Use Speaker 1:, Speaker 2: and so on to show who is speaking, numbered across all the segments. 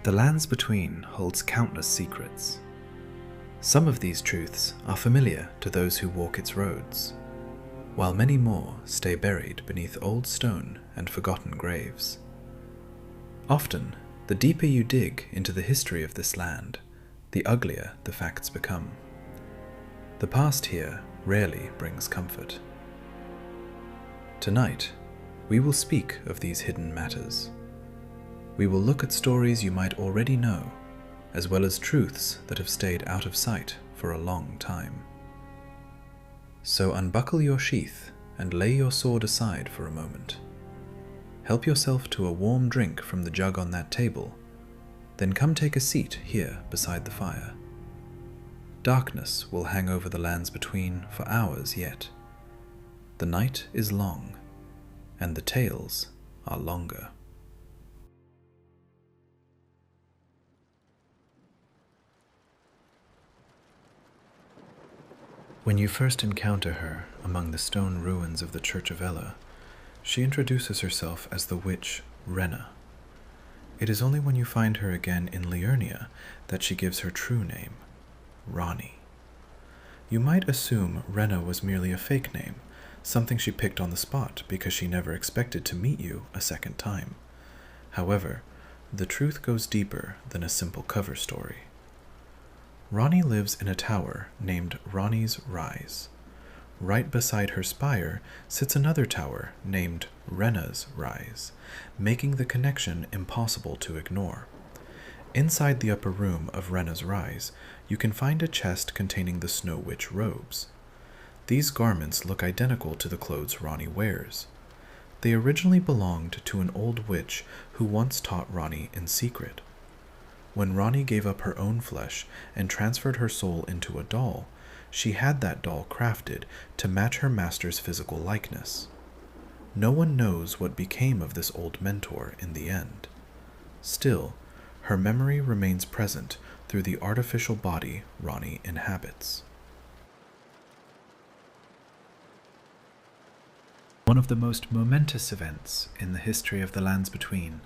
Speaker 1: The Lands Between holds countless secrets. Some of these truths are familiar to those who walk its roads, while many more stay buried beneath old stone and forgotten graves. Often, the deeper you dig into the history of this land, the uglier the facts become. The past here rarely brings comfort. Tonight, we will speak of these hidden matters. We will look at stories you might already know, as well as truths that have stayed out of sight for a long time. So unbuckle your sheath and lay your sword aside for a moment. Help yourself to a warm drink from the jug on that table, then come take a seat here beside the fire. Darkness will hang over the Lands Between for hours yet. The night is long, and the tales are longer. When you first encounter her among the stone ruins of the Church of Ella, she introduces herself as the witch Renna. It is only when you find her again in Liurnia that she gives her true name, Ranni. You might assume Renna was merely a fake name, something she picked on the spot because she never expected to meet you a second time. However, the truth goes deeper than a simple cover story. Ranni lives in a tower named Ranni's Rise. Right beside her spire sits another tower named Renna's Rise, making the connection impossible to ignore. Inside the upper room of Renna's Rise, you can find a chest containing the Snow Witch robes. These garments look identical to the clothes Ranni wears. They originally belonged to an old witch who once taught Ranni in secret. When Ranni gave up her own flesh and transferred her soul into a doll, she had that doll crafted to match her master's physical likeness. No one knows what became of this old mentor in the end. Still, her memory remains present through the artificial body Ranni inhabits. One of the most momentous events in the history of the Lands Between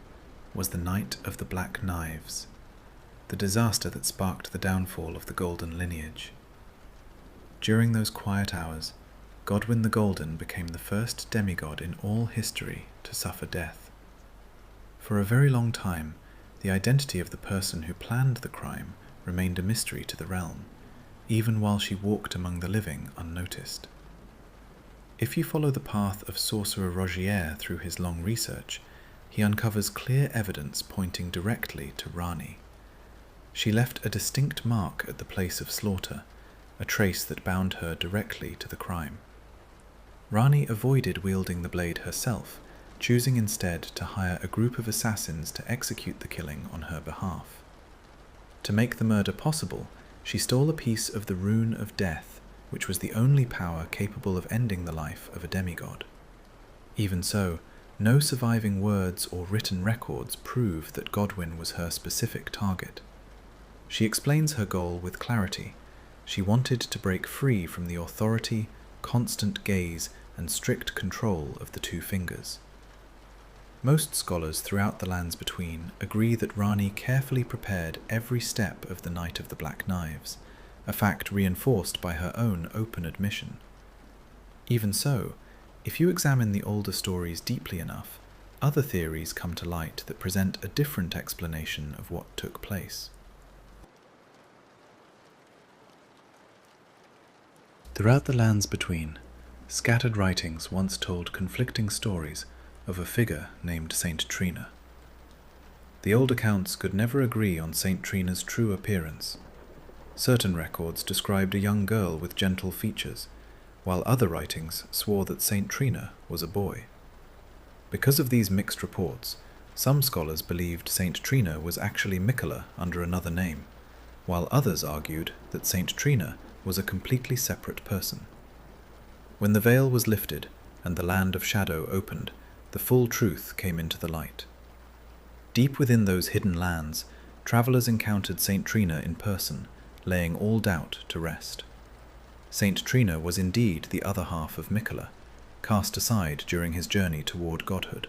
Speaker 1: was the Night of the Black Knives, the disaster that sparked the downfall of the Golden lineage. During those quiet hours, Godwyn the Golden became the first demigod in all history to suffer death. For a very long time, the identity of the person who planned the crime remained a mystery to the realm, even while she walked among the living unnoticed. If you follow the path of Sorcerer Rogier through his long research, he uncovers clear evidence pointing directly to Ranni. She left a distinct mark at the place of slaughter, a trace that bound her directly to the crime. Ranni avoided wielding the blade herself, choosing instead to hire a group of assassins to execute the killing on her behalf. To make the murder possible, she stole a piece of the Rune of Death, which was the only power capable of ending the life of a demigod. Even so, no surviving words or written records prove that Godwyn was her specific target. She explains her goal with clarity. She wanted to break free from the authority, constant gaze, and strict control of the Two Fingers. Most scholars throughout the Lands Between agree that Ranni carefully prepared every step of the Night of the Black Knives, a fact reinforced by her own open admission. Even so, if you examine the older stories deeply enough, other theories come to light that present a different explanation of what took place. Throughout the Lands Between, scattered writings once told conflicting stories of a figure named Saint Trina. The old accounts could never agree on Saint Trina's true appearance. Certain records described a young girl with gentle features, while other writings swore that Saint Trina was a boy. Because of these mixed reports, some scholars believed Saint Trina was actually Miquella under another name, while others argued that Saint Trina was a completely separate person. When the veil was lifted and the land of shadow opened, the full truth came into the light. Deep within those hidden lands, travelers encountered Saint Trina in person, laying all doubt to rest. Saint Trina was indeed the other half of Miquella, cast aside during his journey toward godhood.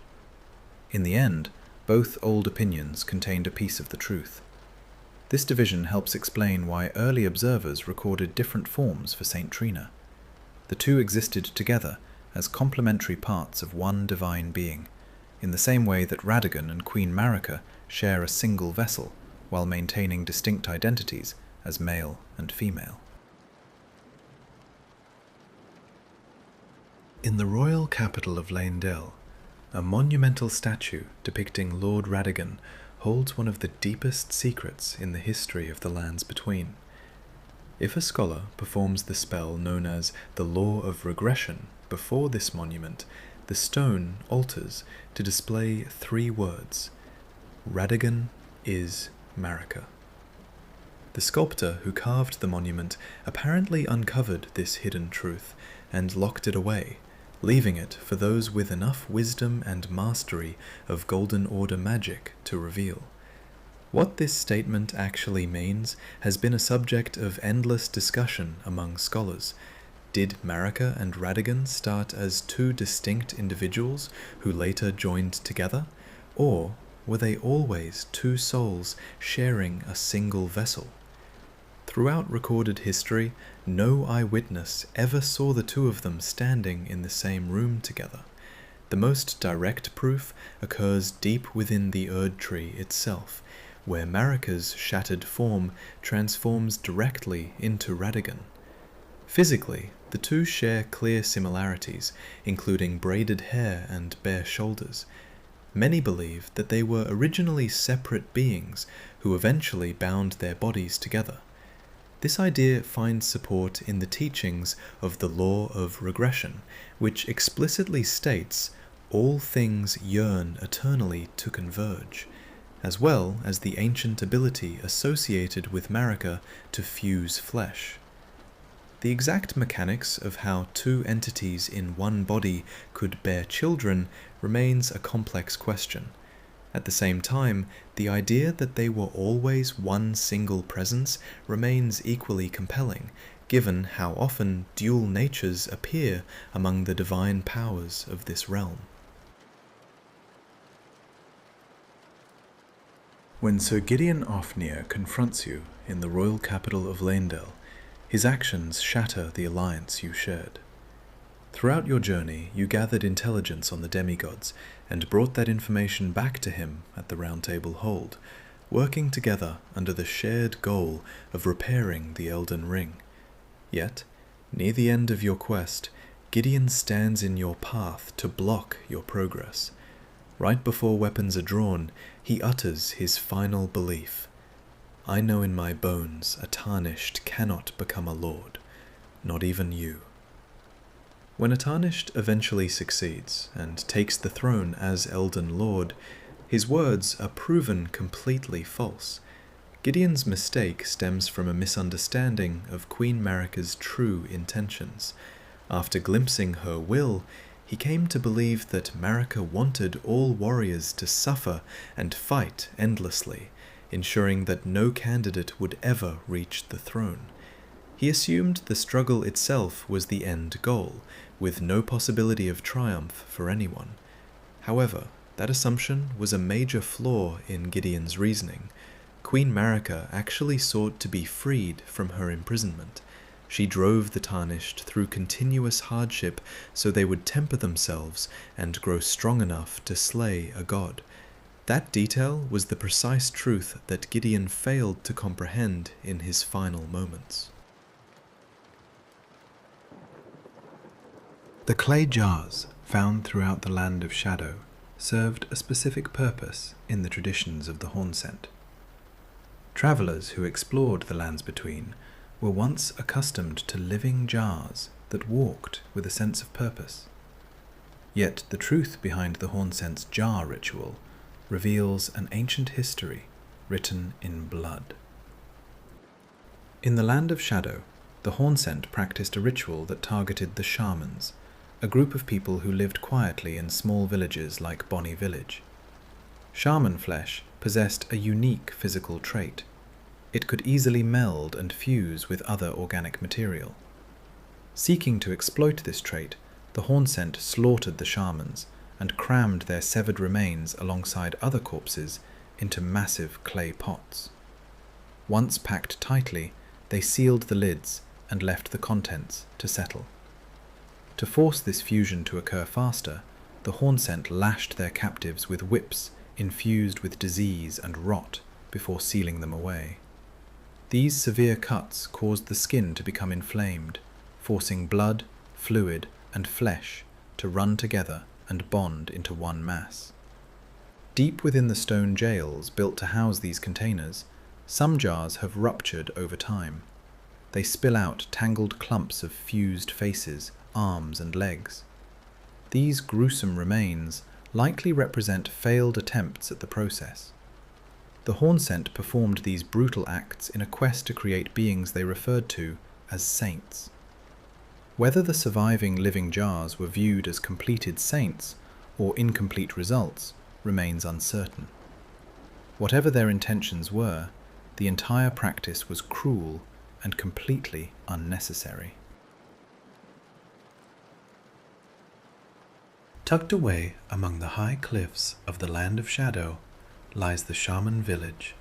Speaker 1: In the end, Both old opinions contained a piece of the truth. This division helps explain why early observers recorded different forms for Saint Trina. The two existed together as complementary parts of one divine being, in the same way that Radagon and Queen Marika share a single vessel, while maintaining distinct identities as male and female. In the royal capital of Leyndell, a monumental statue depicting Lord Radagon holds one of the deepest secrets in the history of the Lands Between. If a scholar performs the spell known as the Law of Regression before this monument, the stone alters to display 3 words: Radagon is Marika. The sculptor who carved the monument apparently uncovered this hidden truth and locked it away, leaving it for those with enough wisdom and mastery of Golden Order magic to reveal. What this statement actually means has been a subject of endless discussion among scholars. Did Marika and Radagon start as 2 distinct individuals who later joined together, or were they always 2 souls sharing a single vessel? Throughout recorded history, no eyewitness ever saw the 2 of them standing in the same room together. The most direct proof occurs deep within the Erdtree itself, where Marika's shattered form transforms directly into Radagon. Physically, the 2 share clear similarities, including braided hair and bare shoulders. Many believe that they were originally separate beings who eventually bound their bodies together. This idea finds support in the teachings of the Law of Regression, which explicitly states all things yearn eternally to converge, as well as the ancient ability associated with Marika to fuse flesh. The exact mechanics of how 2 entities in one body could bear children remains a complex question. At the same time, the idea that they were always one single presence remains equally compelling, given how often dual natures appear among the divine powers of this realm. When Sir Gideon Ofnir confronts you in the royal capital of Leyndell, his actions shatter the alliance you shared. Throughout your journey, you gathered intelligence on the demigods and brought that information back to him at the Round Table Hold, working together under the shared goal of repairing the Elden Ring. Yet, near the end of your quest, Gideon stands in your path to block your progress. Right before weapons are drawn, he utters his final belief: "I know in my bones a Tarnished cannot become a lord, not even you." When a Tarnished eventually succeeds and takes the throne as Elden Lord, his words are proven completely false. Gideon's mistake stems from a misunderstanding of Queen Marika's true intentions. After glimpsing her will, he came to believe that Marika wanted all warriors to suffer and fight endlessly, ensuring that no candidate would ever reach the throne. He assumed the struggle itself was the end goal, with no possibility of triumph for anyone. However, that assumption was a major flaw in Gideon's reasoning. Queen Marika actually sought to be freed from her imprisonment. She drove the Tarnished through continuous hardship so they would temper themselves and grow strong enough to slay a god. That detail was the precise truth that Gideon failed to comprehend in his final moments. The clay jars, found throughout the Land of Shadow, served a specific purpose in the traditions of the Hornsent. Travellers who explored the Lands Between were once accustomed to living jars that walked with a sense of purpose. Yet the truth behind the Hornsent's jar ritual reveals an ancient history written in blood. In the Land of Shadow, the Hornsent practiced a ritual that targeted the Shamans, a group of people who lived quietly in small villages like Bonny Village. Shaman flesh possessed a unique physical trait. It could easily meld and fuse with other organic material. Seeking to exploit this trait, the Hornsent slaughtered the Shamans, and crammed their severed remains alongside other corpses into massive clay pots. Once packed tightly, they sealed the lids and left the contents to settle. To force this fusion to occur faster, the Hornsent lashed their captives with whips infused with disease and rot before sealing them away. These severe cuts caused the skin to become inflamed, forcing blood, fluid, and flesh to run together and bond into one mass. Deep within the stone jails built to house these containers, some jars have ruptured over time. They spill out tangled clumps of fused faces, arms, and legs. These gruesome remains likely represent failed attempts at the process. The Hornsent performed these brutal acts in a quest to create beings they referred to as saints. Whether the surviving living jars were viewed as completed saints or incomplete results remains uncertain. Whatever their intentions were, the entire practice was cruel and completely unnecessary. Tucked away among the high cliffs of the Land of Shadow lies the Shaman Village,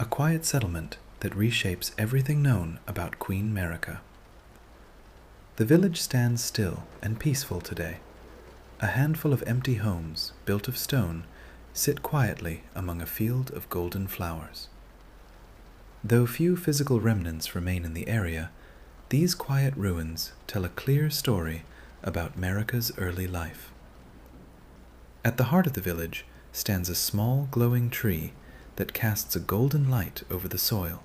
Speaker 1: a quiet settlement that reshapes everything known about Queen Marika. The village stands still and peaceful today. A handful of empty homes, built of stone, sit quietly among a field of golden flowers. Though few physical remnants remain in the area, these quiet ruins tell a clear story about Marika's early life. At the heart of the village stands a small glowing tree that casts a golden light over the soil.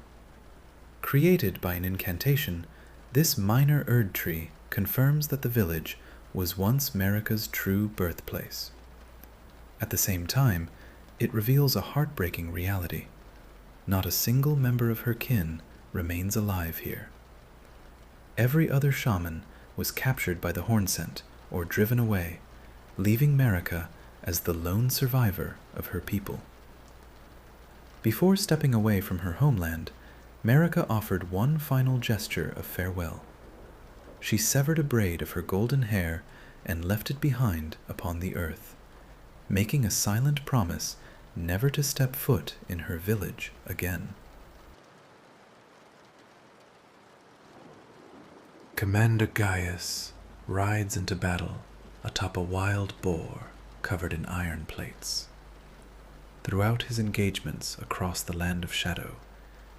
Speaker 1: Created by an incantation, this minor Erdtree confirms that the village was once Marika's true birthplace. At the same time, it reveals a heartbreaking reality. Not a single member of her kin remains alive here. Every other shaman was captured by the Hornsent or driven away, leaving Marika as the lone survivor of her people. Before stepping away from her homeland, Marika offered one final gesture of farewell. She severed a braid of her golden hair and left it behind upon the earth, making a silent promise never to step foot in her village again. Commander Gaius rides into battle atop a wild boar covered in iron plates. Throughout his engagements across the Land of Shadow,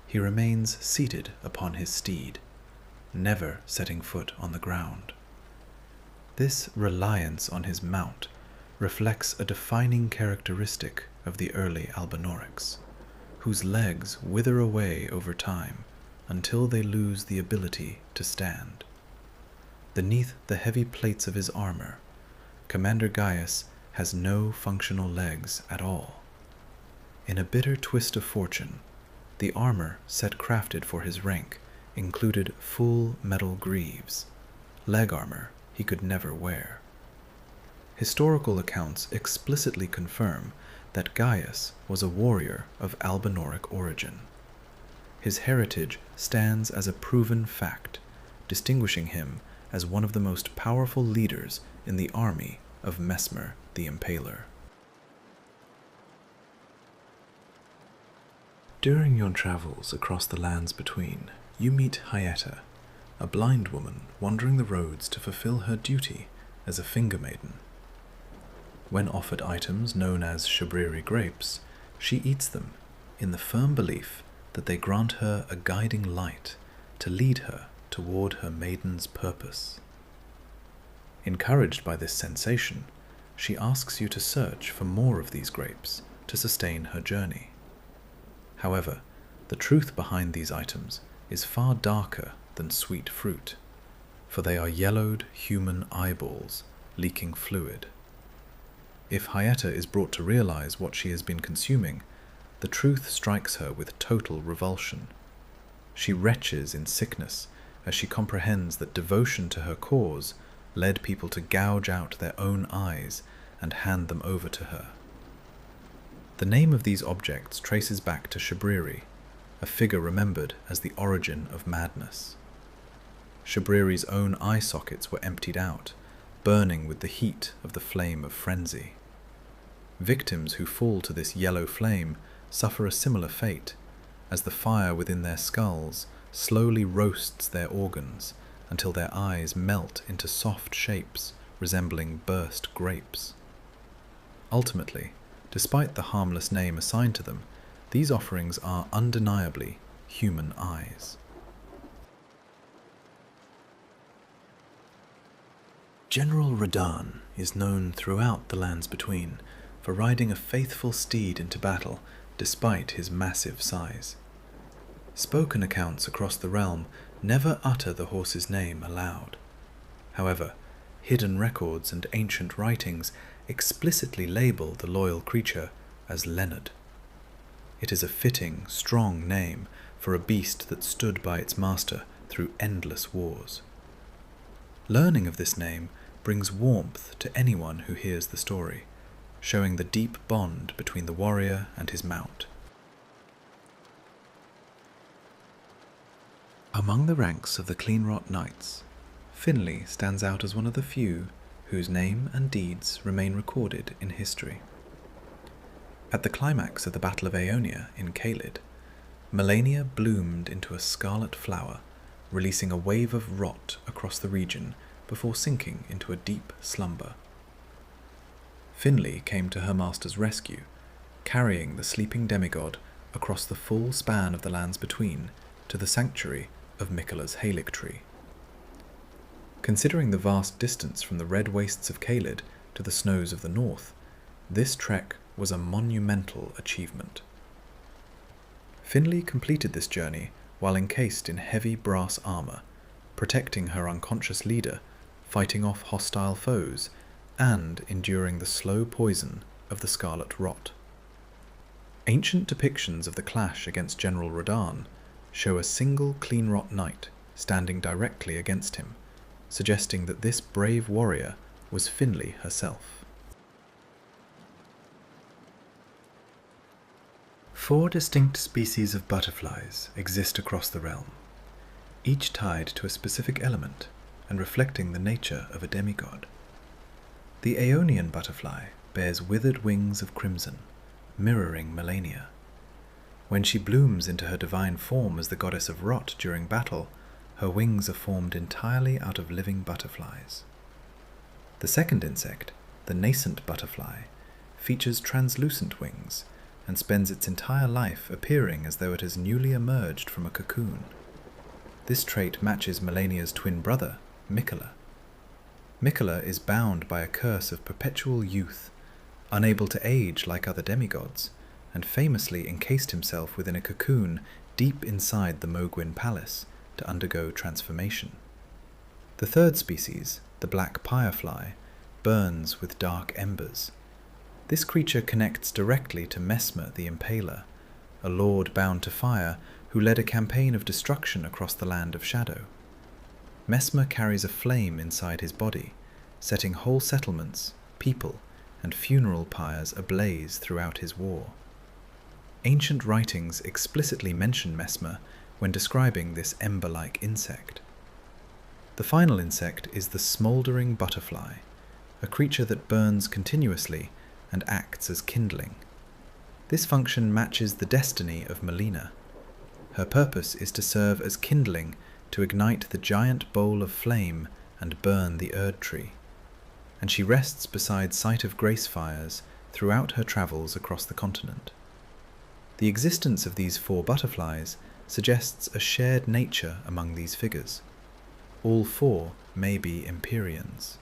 Speaker 1: he remains seated upon his steed, never setting foot on the ground. This reliance on his mount reflects a defining characteristic of the early Albinaurics, whose legs wither away over time until they lose the ability to stand. Beneath the heavy plates of his armor, Commander Gaius has no functional legs at all. In a bitter twist of fortune, the armor set crafted for his rank included full metal greaves, leg armor he could never wear. Historical accounts explicitly confirm that Gaius was a warrior of Albinauric origin. His heritage stands as a proven fact, distinguishing him as one of the most powerful leaders in the army of Messmer the Impaler. During your travels across the lands between, you meet Hyetta, a blind woman wandering the roads to fulfill her duty as a finger maiden. When offered items known as Shabriri grapes, she eats them in the firm belief that they grant her a guiding light to lead her toward her maiden's purpose. Encouraged by this sensation, she asks you to search for more of these grapes to sustain her journey. However, the truth behind these items is far darker than sweet fruit, for they are yellowed human eyeballs leaking fluid. If Hyetta is brought to realize what she has been consuming, the truth strikes her with total revulsion. She retches in sickness as she comprehends that devotion to her cause led people to gouge out their own eyes and hand them over to her. The name of these objects traces back to Shabriri, a figure remembered as the origin of madness. Shabriri's own eye sockets were emptied out, burning with the heat of the flame of frenzy. Victims who fall to this yellow flame suffer a similar fate, as the fire within their skulls slowly roasts their organs until their eyes melt into soft shapes resembling burst grapes. Ultimately, despite the harmless name assigned to them, these offerings are undeniably human eyes. General Radahn is known throughout the Lands Between for riding a faithful steed into battle despite his massive size. Spoken accounts across the realm never utter the horse's name aloud. However, hidden records and ancient writings explicitly label the loyal creature as Leonard. It is a fitting, strong name for a beast that stood by its master through endless wars. Learning of this name brings warmth to anyone who hears the story, showing the deep bond between the warrior and his mount. Among the ranks of the Cleanrot Knights, Finlay stands out as one of the few whose name and deeds remain recorded in history. At the climax of the Battle of Aeonia in Caelid, Malenia bloomed into a scarlet flower, releasing a wave of rot across the region before sinking into a deep slumber. Finlay came to her master's rescue, carrying the sleeping demigod across the full span of the Lands Between to the sanctuary of Miquella's Erdtree. Considering the vast distance from the red wastes of Caelid to the snows of the north, this trek was a monumental achievement. Finlay completed this journey while encased in heavy brass armor, protecting her unconscious leader, fighting off hostile foes, and enduring the slow poison of the scarlet rot. Ancient depictions of the clash against General Radahn show a single Cleanrot knight standing directly against him, suggesting that this brave warrior was Finlay herself. 4 distinct species of butterflies exist across the realm, each tied to a specific element and reflecting the nature of a demigod. The Aeonian butterfly bears withered wings of crimson, mirroring Malenia. When she blooms into her divine form as the goddess of rot during battle, her wings are formed entirely out of living butterflies. The second insect, the nascent butterfly, features translucent wings and spends its entire life appearing as though it has newly emerged from a cocoon. This trait matches Malenia's twin brother, Miquella. Miquella is bound by a curse of perpetual youth, unable to age like other demigods, and famously encased himself within a cocoon deep inside the Mogwin Palace to undergo transformation. The third species, the black firefly, burns with dark embers. This creature connects directly to Messmer the Impaler, a lord bound to fire who led a campaign of destruction across the Land of Shadow. Messmer carries a flame inside his body, setting whole settlements, people, and funeral pyres ablaze throughout his war. Ancient writings explicitly mention Messmer when describing this ember-like insect. The final insect is the smouldering butterfly, a creature that burns continuously and acts as kindling. This function matches the destiny of Melina. Her purpose is to serve as kindling to ignite the giant bowl of flame and burn the Erdtree, and she rests beside Sight of Grace fires throughout her travels across the continent. The existence of these 4 butterflies suggests a shared nature among these figures. All 4 may be Empyreans.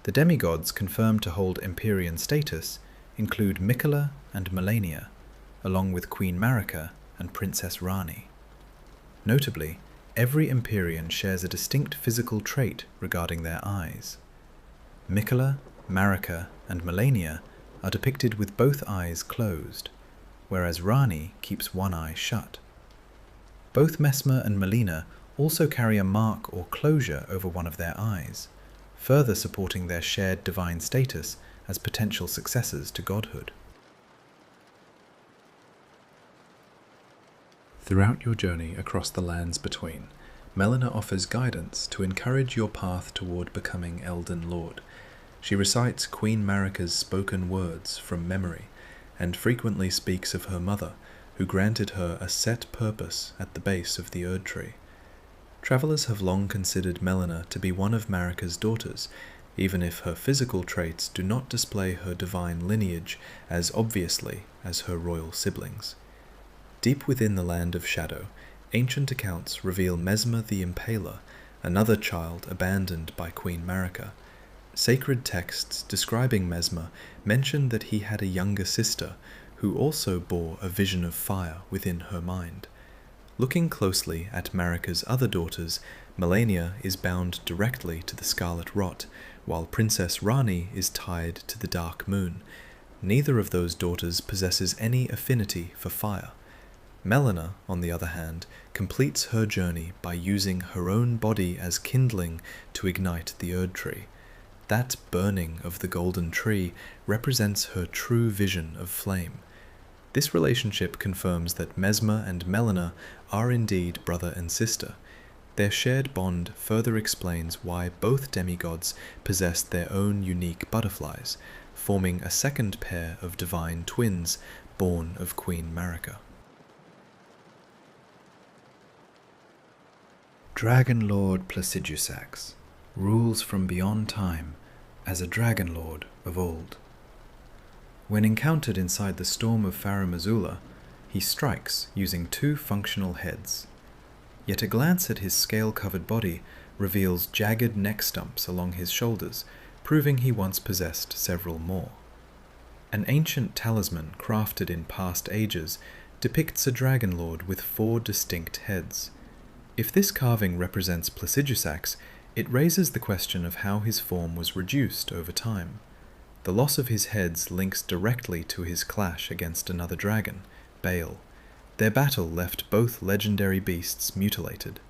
Speaker 1: The demigods confirmed to hold Empyrean status include Miquella and Malenia, along with Queen Marika and Princess Ranni. Notably, every Empyrean shares a distinct physical trait regarding their eyes. Miquella, Marika, and Malenia are depicted with both eyes closed, whereas Ranni keeps one eye shut. Both Messmer and Melina also carry a mark or closure over one of their eyes, further supporting their shared divine status as potential successors to godhood. Throughout your journey across the Lands Between, Melina offers guidance to encourage your path toward becoming Elden Lord. She recites Queen Marika's spoken words from memory, and frequently speaks of her mother, who granted her a set purpose at the base of the Erdtree. Travelers have long considered Melina to be one of Marika's daughters, even if her physical traits do not display her divine lineage as obviously as her royal siblings. Deep within the Land of Shadow, ancient accounts reveal Messmer the Impaler, another child abandoned by Queen Marika. Sacred texts describing Messmer mention that he had a younger sister, who also bore a vision of fire within her mind. Looking closely at Marika's other daughters, Malenia is bound directly to the Scarlet Rot, while Princess Ranni is tied to the Dark Moon. Neither of those daughters possesses any affinity for fire. Melina, on the other hand, completes her journey by using her own body as kindling to ignite the Erdtree. That burning of the golden tree represents her true vision of flame. This relationship confirms that Messmer and Melina are indeed brother and sister. Their shared bond further explains why both demigods possessed their own unique butterflies, forming a second pair of divine twins born of Queen Marika. Dragon Lord Placidusax rules from beyond time as a dragon lord of old. When encountered inside the storm of Farum Azula, he strikes using 2 functional heads. Yet a glance at his scale-covered body reveals jagged neck stumps along his shoulders, proving he once possessed several more. An ancient talisman crafted in past ages depicts a dragon lord with 4 distinct heads. If this carving represents Placidusax, it raises the question of how his form was reduced over time. The loss of his heads links directly to his clash against another dragon, Bale. Their battle left both legendary beasts mutilated.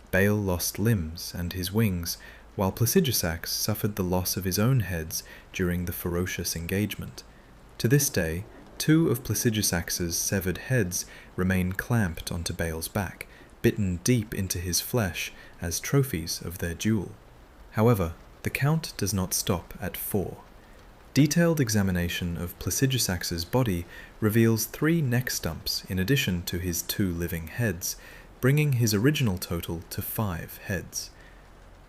Speaker 1: Bale lost limbs and his wings, while Placidusax suffered the loss of his own heads during the ferocious engagement. To this day, 2 of Placidusax's severed heads remain clamped onto Bale's back, bitten deep into his flesh as trophies of their duel. However, the count does not stop at 4. Detailed examination of Placidusax's body reveals 3 neck stumps in addition to his 2 living heads, bringing his original total to 5 heads.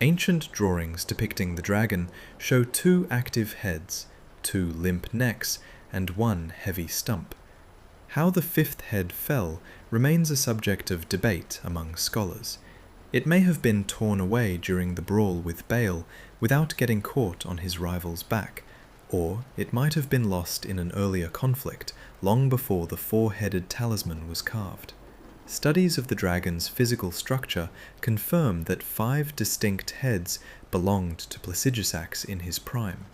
Speaker 1: Ancient drawings depicting the dragon show 2 active heads, 2 limp necks, and 1 heavy stump. How the 5th head fell remains a subject of debate among scholars. It may have been torn away during the brawl with Bale without getting caught on his rival's back, or it might have been lost in an earlier conflict long before the 4-headed talisman was carved. Studies of the dragon's physical structure confirm that 5 distinct heads belonged to Placidusax in his prime.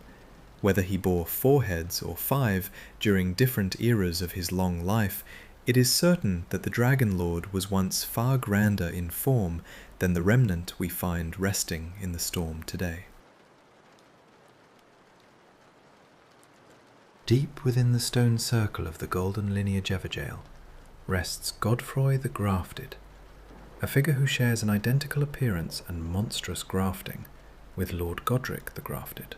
Speaker 1: Whether he bore 4 heads or 5 during different eras of his long life, it is certain that the Dragon Lord was once far grander in form than the remnant we find resting in the storm today. Deep within the stone circle of the golden lineage Evergaol rests Godefroy the Grafted, a figure who shares an identical appearance and monstrous grafting with Lord Godric the Grafted.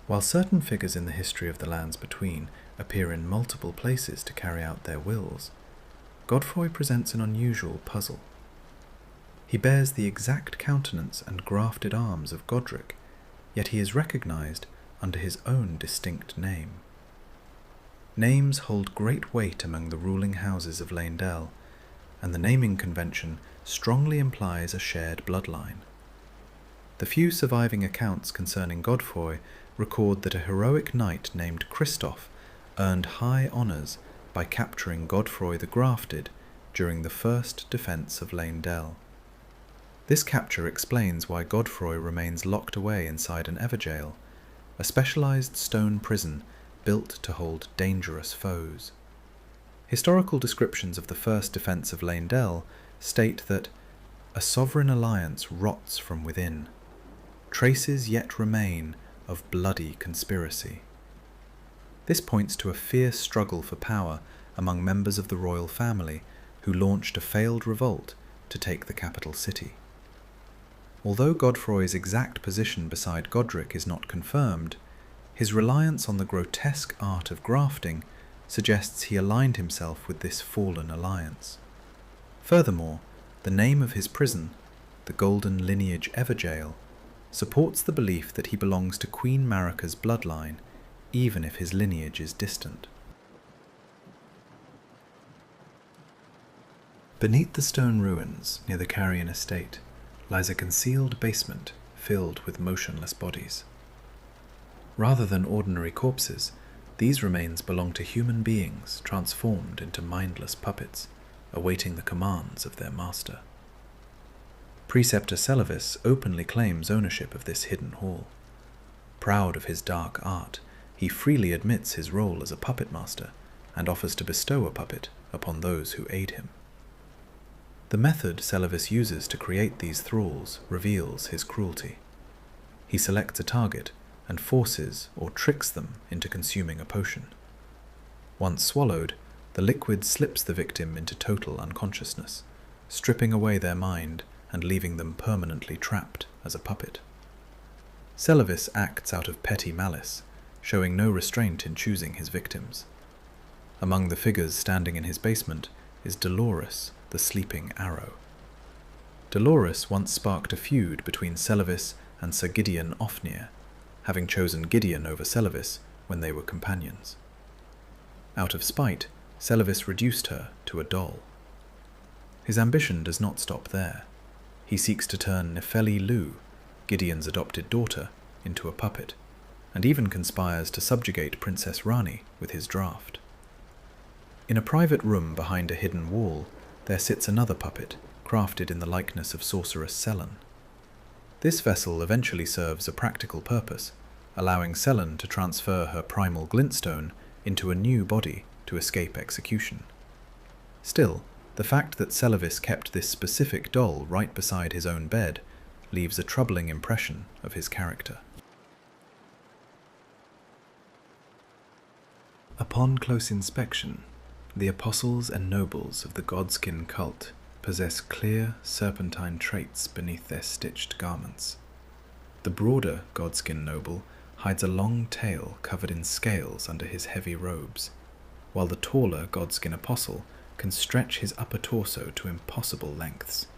Speaker 1: While certain figures in the history of the Lands Between appear in multiple places to carry out their wills, Godefroy presents an unusual puzzle. He bears the exact countenance and grafted arms of Godric, yet he is recognized under his own distinct name. Names hold great weight among the ruling houses of Leyndell, and the naming convention strongly implies a shared bloodline. The few surviving accounts concerning Godefroy record that a heroic knight named Christoph earned high honours by capturing Godefroy the Grafted during the first defence of Leyndell. This capture explains why Godefroy remains locked away inside an Evergaol, a specialised stone prison built to hold dangerous foes. Historical descriptions of the first defence of Leyndell state that a sovereign alliance rots from within. Traces yet remain of bloody conspiracy. This points to a fierce struggle for power among members of the royal family who launched a failed revolt to take the capital city. Although Godefroy's exact position beside Godric is not confirmed, his reliance on the grotesque art of grafting suggests he aligned himself with this fallen alliance. Furthermore, the name of his prison, the Golden Lineage Everjail, supports the belief that he belongs to Queen Marika's bloodline, even if his lineage is distant. Beneath the stone ruins near the Carrion estate lies a concealed basement filled with motionless bodies. Rather than ordinary corpses, these remains belong to human beings transformed into mindless puppets, awaiting the commands of their master. Preceptor Seluvis openly claims ownership of this hidden hall. Proud of his dark art, he freely admits his role as a puppet master and offers to bestow a puppet upon those who aid him. The method Seluvis uses to create these thralls reveals his cruelty. He selects a target and forces or tricks them into consuming a potion. Once swallowed, the liquid slips the victim into total unconsciousness, stripping away their mind and leaving them permanently trapped as a puppet. Seluvis acts out of petty malice, showing no restraint in choosing his victims. Among the figures standing in his basement is Dolores, the Sleeping Arrow. Dolores once sparked a feud between Seluvis and Sir Gideon Ofnir, having chosen Gideon over Seluvis when they were companions. Out of spite, Seluvis reduced her to a doll. His ambition does not stop there. He seeks to turn Nefeli Lu, Gideon's adopted daughter, into a puppet, and even conspires to subjugate Princess Ranni with his draft. In a private room behind a hidden wall, there sits another puppet, crafted in the likeness of sorceress Selen. This vessel eventually serves a practical purpose, allowing Selen to transfer her primal glintstone into a new body to escape execution. Still, the fact that Seluvis kept this specific doll right beside his own bed leaves a troubling impression of his character. Upon close inspection, the apostles and nobles of the Godskin cult possess clear serpentine traits beneath their stitched garments. The broader Godskin noble hides a long tail covered in scales under his heavy robes, while the taller Godskin apostle can stretch his upper torso to impossible lengths.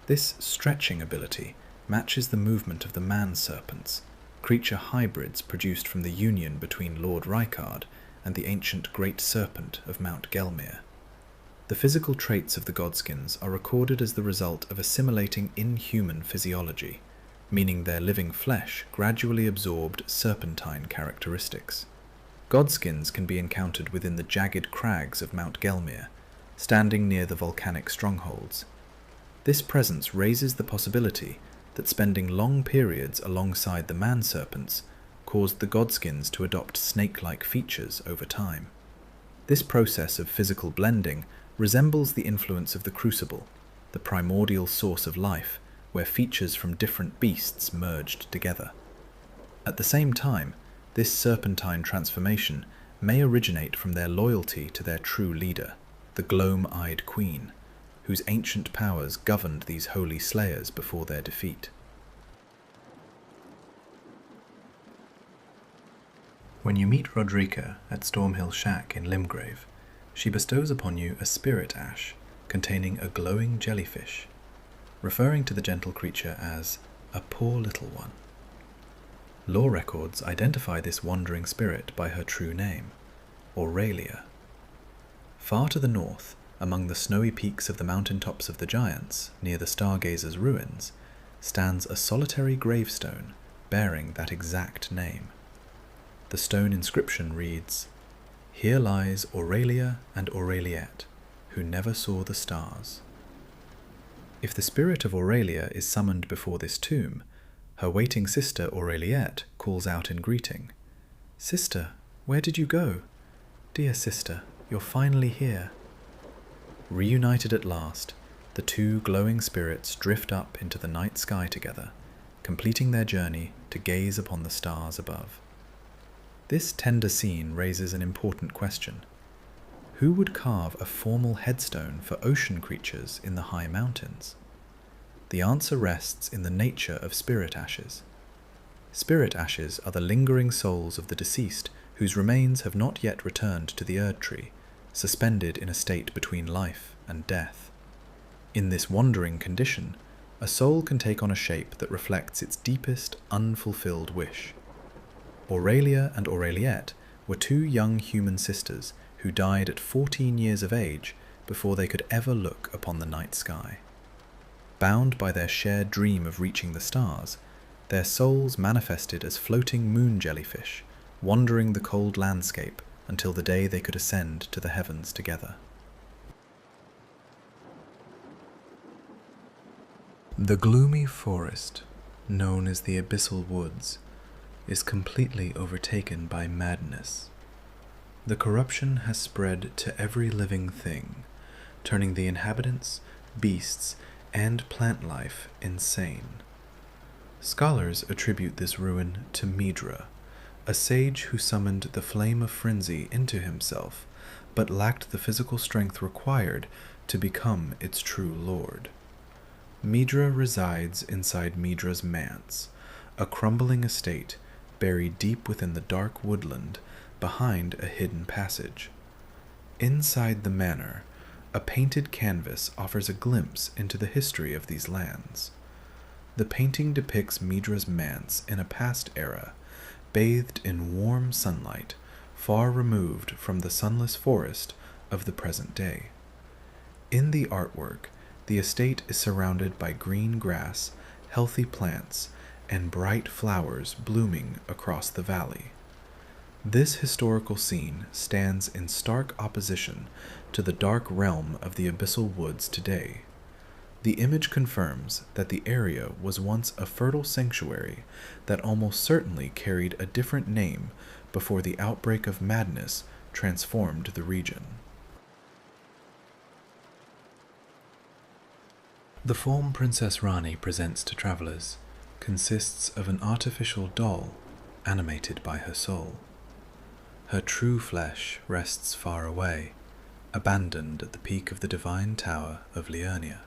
Speaker 1: This stretching ability matches the movement of the man-serpents, creature hybrids produced from the union between Lord Rykard and the ancient Great Serpent of Mount Gelmir. The physical traits of the Godskins are recorded as the result of assimilating inhuman physiology, meaning their living flesh gradually absorbed serpentine characteristics. Godskins can be encountered within the jagged crags of Mount Gelmir, standing near the volcanic strongholds. This presence raises the possibility that spending long periods alongside the man-serpents caused the Godskins to adopt snake-like features over time. This process of physical blending resembles the influence of the Crucible, the primordial source of life, where features from different beasts merged together. At the same time, this serpentine transformation may originate from their loyalty to their true leader, the Gloam-Eyed Queen, whose ancient powers governed these holy slayers before their defeat. When you meet Rodrika at Stormhill Shack in Limgrave, she bestows upon you a spirit ash containing a glowing jellyfish, referring to the gentle creature as a poor little one. Lore records identify this wandering spirit by her true name, Aurelia. Far to the north, among the snowy peaks of the mountaintops of the Giants, near the Stargazer's ruins, stands a solitary gravestone bearing that exact name. The stone inscription reads, "Here lies Aurelia and Aureliette, who never saw the stars." If the spirit of Aurelia is summoned before this tomb, her waiting sister Aureliette calls out in greeting, "Sister, where did you go? Dear sister, you're finally here." Reunited at last, the two glowing spirits drift up into the night sky together, completing their journey to gaze upon the stars above. This tender scene raises an important question. who would carve a formal headstone for ocean creatures in the high mountains? The answer rests in the nature of spirit ashes. Spirit ashes are the lingering souls of the deceased whose remains have not yet returned to the Erdtree, suspended in a state between life and death. In this wandering condition, a soul can take on a shape that reflects its deepest, unfulfilled wish. Aurelia and Aureliette were two young human sisters who died at 14 years of age before they could ever look upon the night sky. Bound by their shared dream of reaching the stars, their souls manifested as floating moon jellyfish, wandering the cold landscape until the day they could ascend to the heavens together. The gloomy forest, known as the Abyssal Woods, is completely overtaken by madness. The corruption has spread to every living thing, turning the inhabitants, beasts, and plant life insane. Scholars attribute this ruin to Midra, a sage who summoned the flame of frenzy into himself, but lacked the physical strength required to become its true lord. Midra resides inside Midra's manse, a crumbling estate buried deep within the dark woodland behind a hidden passage. Inside the manor, a painted canvas offers a glimpse into the history of these lands. The painting depicts Midra's manse in a past era, bathed in warm sunlight, far removed from the sunless forest of the present day. In the artwork, the estate is surrounded by green grass, healthy plants, and bright flowers blooming across the valley. This historical scene stands in stark opposition to the dark realm of the Abyssal Woods today. The image confirms that the area was once a fertile sanctuary that almost certainly carried a different name before the outbreak of madness transformed the region. The form Princess Ranni presents to travelers consists of an artificial doll animated by her soul. Her true flesh rests far away, abandoned at the peak of the divine tower of Liurnia.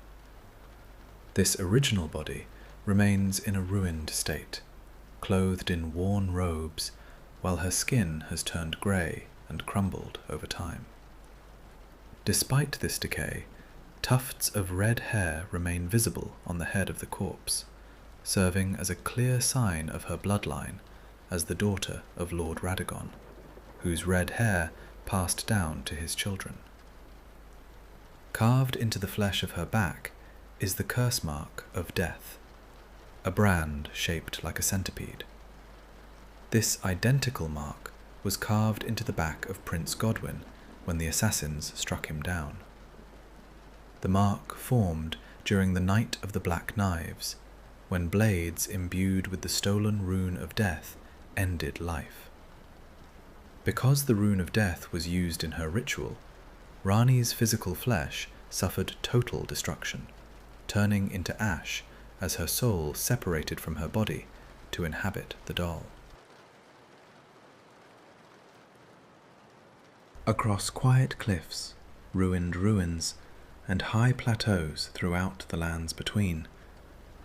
Speaker 1: This original body remains in a ruined state, clothed in worn robes, while her skin has turned grey and crumbled over time. Despite this decay, tufts of red hair remain visible on the head of the corpse, serving as a clear sign of her bloodline as the daughter of Lord Radagon, whose red hair passed down to his children. Carved into the flesh of her back is the curse mark of death, a brand shaped like a centipede. This identical mark was carved into the back of Prince Godwyn when the assassins struck him down. The mark formed during the Night of the Black Knives, when blades imbued with the stolen rune of death ended life. Because the rune of death was used in her ritual, Ranni's physical flesh suffered total destruction, turning into ash as her soul separated from her body to inhabit the doll. Across quiet cliffs, ruined ruins, and high plateaus throughout the lands between,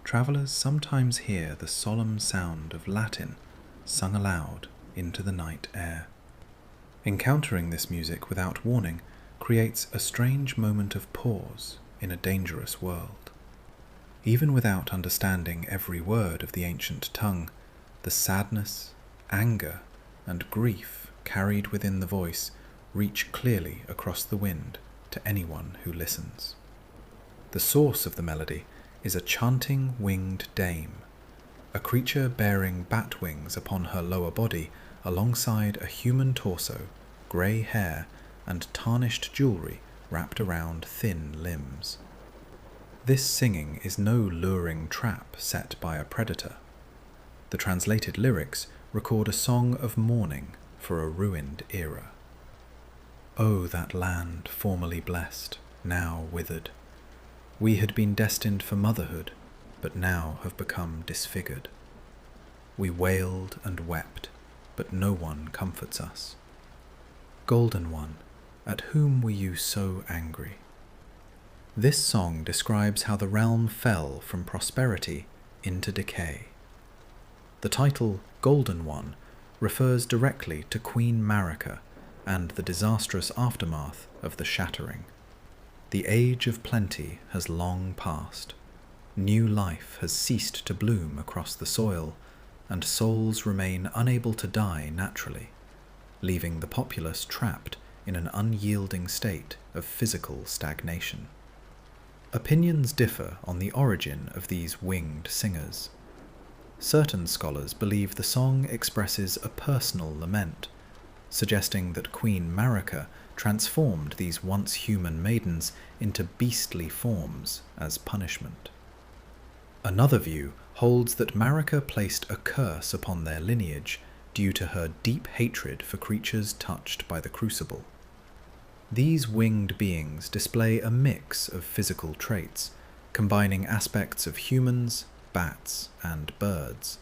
Speaker 1: travelers sometimes hear the solemn sound of Latin sung aloud into the night air. Encountering this music without warning creates a strange moment of pause in a dangerous world. Even without understanding every word of the ancient tongue, the sadness, anger, and grief carried within the voice reach clearly across the wind to anyone who listens. The source of the melody is a chanting winged dame, a creature bearing bat wings upon her lower body alongside a human torso, grey hair, and tarnished jewellery wrapped around thin limbs. This singing is no luring trap set by a predator. The translated lyrics record a song of mourning for a ruined era. Oh, that land formerly blessed, now withered. We had been destined for motherhood, but now have become disfigured. We wailed and wept, but no one comforts us. Golden One, at whom were you so angry? This song describes how the realm fell from prosperity into decay. The title Golden One refers directly to Queen Marika and the disastrous aftermath of the shattering. The age of plenty has long passed. New life has ceased to bloom across the soil, and souls remain unable to die naturally, leaving the populace trapped in an unyielding state of physical stagnation. Opinions differ on the origin of these winged singers. Certain scholars believe the song expresses a personal lament, suggesting that Queen Marika transformed these once human maidens into beastly forms as punishment. Another view holds that Marika placed a curse upon their lineage due to her deep hatred for creatures touched by the Crucible. These winged beings display a mix of physical traits, combining aspects of humans, bats, and birds,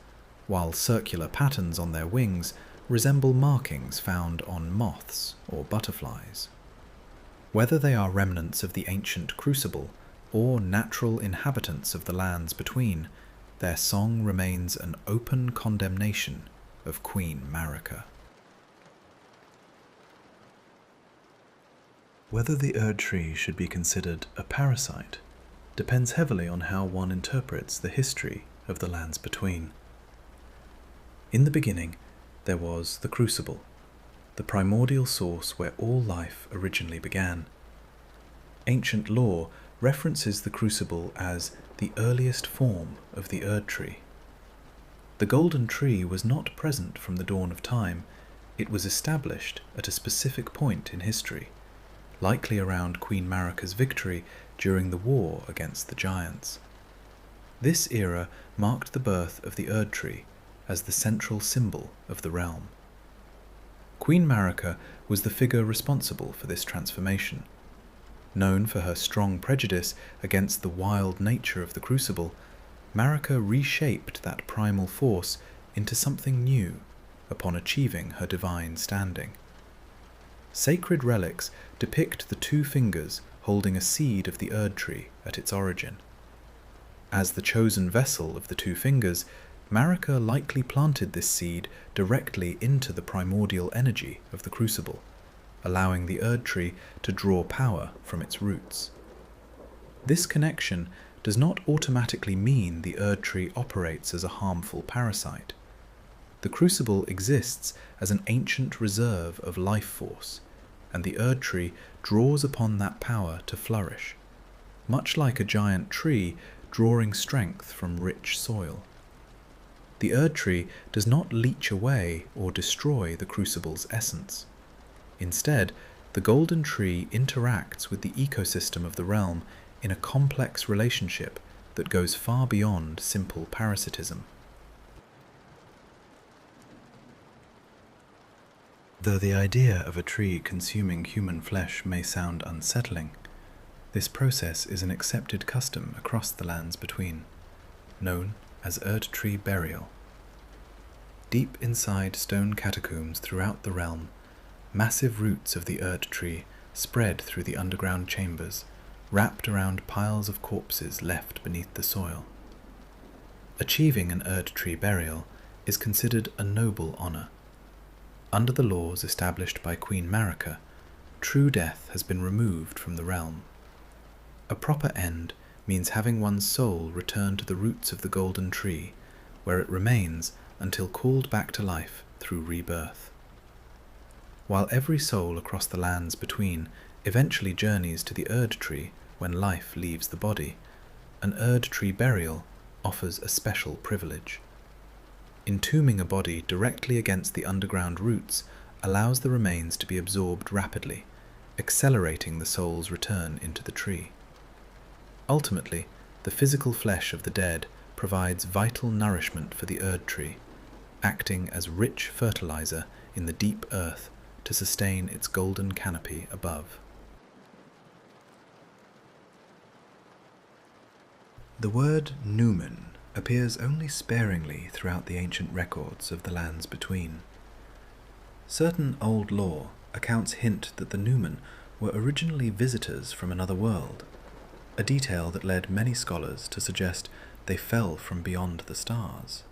Speaker 1: while circular patterns on their wings resemble markings found on moths or butterflies. Whether they are remnants of the ancient Crucible or natural inhabitants of the lands between, their song remains an open condemnation of Queen Marika. Whether the Erdtree should be considered a parasite depends heavily on how one interprets the history of the lands between. In the beginning, there was the Crucible, the primordial source where all life originally began. Ancient lore references the Crucible as the earliest form of the Erdtree. The Golden Tree was not present from the dawn of time. It was established at a specific point in history, likely around Queen Marika's victory during the war against the giants. This era marked the birth of the Erdtree as the central symbol of the realm. Queen Marika was the figure responsible for this transformation. Known for her strong prejudice against the wild nature of the Crucible, Marika reshaped that primal force into something new upon achieving her divine standing. Sacred relics depict the two fingers holding a seed of the Erdtree at its origin. As the chosen vessel of the two fingers, Marika likely planted this seed directly into the primordial energy of the Crucible, allowing the Erdtree to draw power from its roots. This connection does not automatically mean the Erdtree operates as a harmful parasite. The Crucible exists as an ancient reserve of life force, and the Erdtree draws upon that power to flourish, much like a giant tree drawing strength from rich soil. The Erdtree does not leach away or destroy the Crucible's essence. Instead, the Golden Tree interacts with the ecosystem of the realm in a complex relationship that goes far beyond simple parasitism. Though the idea of a tree consuming human flesh may sound unsettling, this process is an accepted custom across the lands between, known as Erdtree burial. Deep inside stone catacombs throughout the realm, massive roots of the Erdtree spread through the underground chambers, wrapped around piles of corpses left beneath the soil. Achieving an Erdtree burial is considered a noble honor. Under the laws established by Queen Marika, true death has been removed from the realm. A proper end means having one's soul return to the roots of the Golden Tree, where it remains until called back to life through rebirth. While every soul across the lands between eventually journeys to the Erdtree when life leaves the body, an Erdtree burial offers a special privilege. Entombing a body directly against the underground roots allows the remains to be absorbed rapidly, accelerating the soul's return into the tree. Ultimately, the physical flesh of the dead provides vital nourishment for the Erdtree, acting as rich fertilizer in the deep earth to sustain its golden canopy above. The word Numen appears only sparingly throughout the ancient records of the lands between. Certain old lore Accounts hint that the Numen were originally visitors from another world, a detail that led many scholars to suggest they fell from beyond the stars.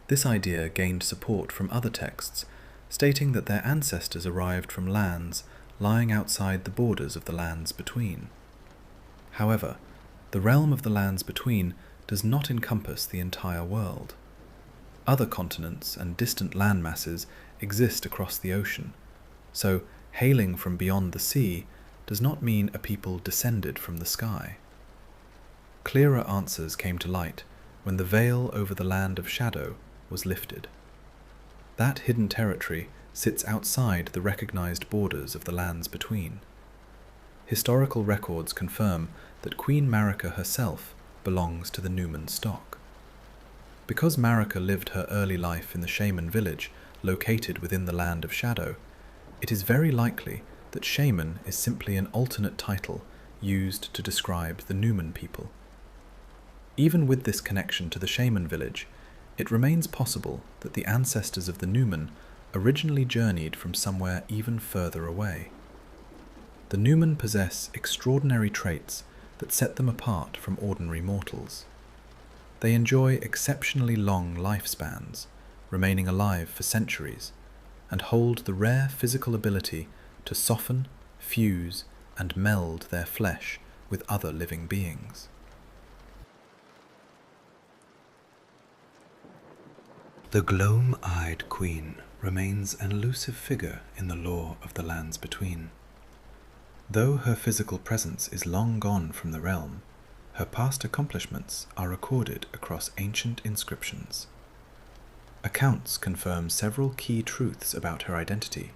Speaker 1: This idea gained support from other texts, stating that their ancestors arrived from lands lying outside the borders of the Lands Between. However, the realm of the Lands Between does not encompass the entire world. Other continents and distant landmasses exist across the ocean, so hailing from beyond the sea does not mean a people descended from the sky. Clearer answers came to light when the veil over the land of shadow was lifted. That hidden territory sits outside the recognized borders of the Lands Between. Historical records confirm that Queen Marika herself belongs to the Numen stock. Because Marika lived her early life in the Shaman Village located within the Land of Shadow, it is very likely that Shaman is simply an alternate title used to describe the Numen people. Even with this connection to the Shaman Village, it remains possible that the ancestors of the Numen originally journeyed from somewhere even further away. The Numen possess extraordinary traits that set them apart from ordinary mortals. They enjoy exceptionally long lifespans, remaining alive for centuries, and hold the rare physical ability to soften, fuse, and meld their flesh with other living beings. The Gloam-Eyed Queen remains an elusive figure in the lore of the Lands Between. Though her physical presence is long gone from the realm, her past accomplishments are recorded across ancient inscriptions. Accounts confirm several key truths about her identity.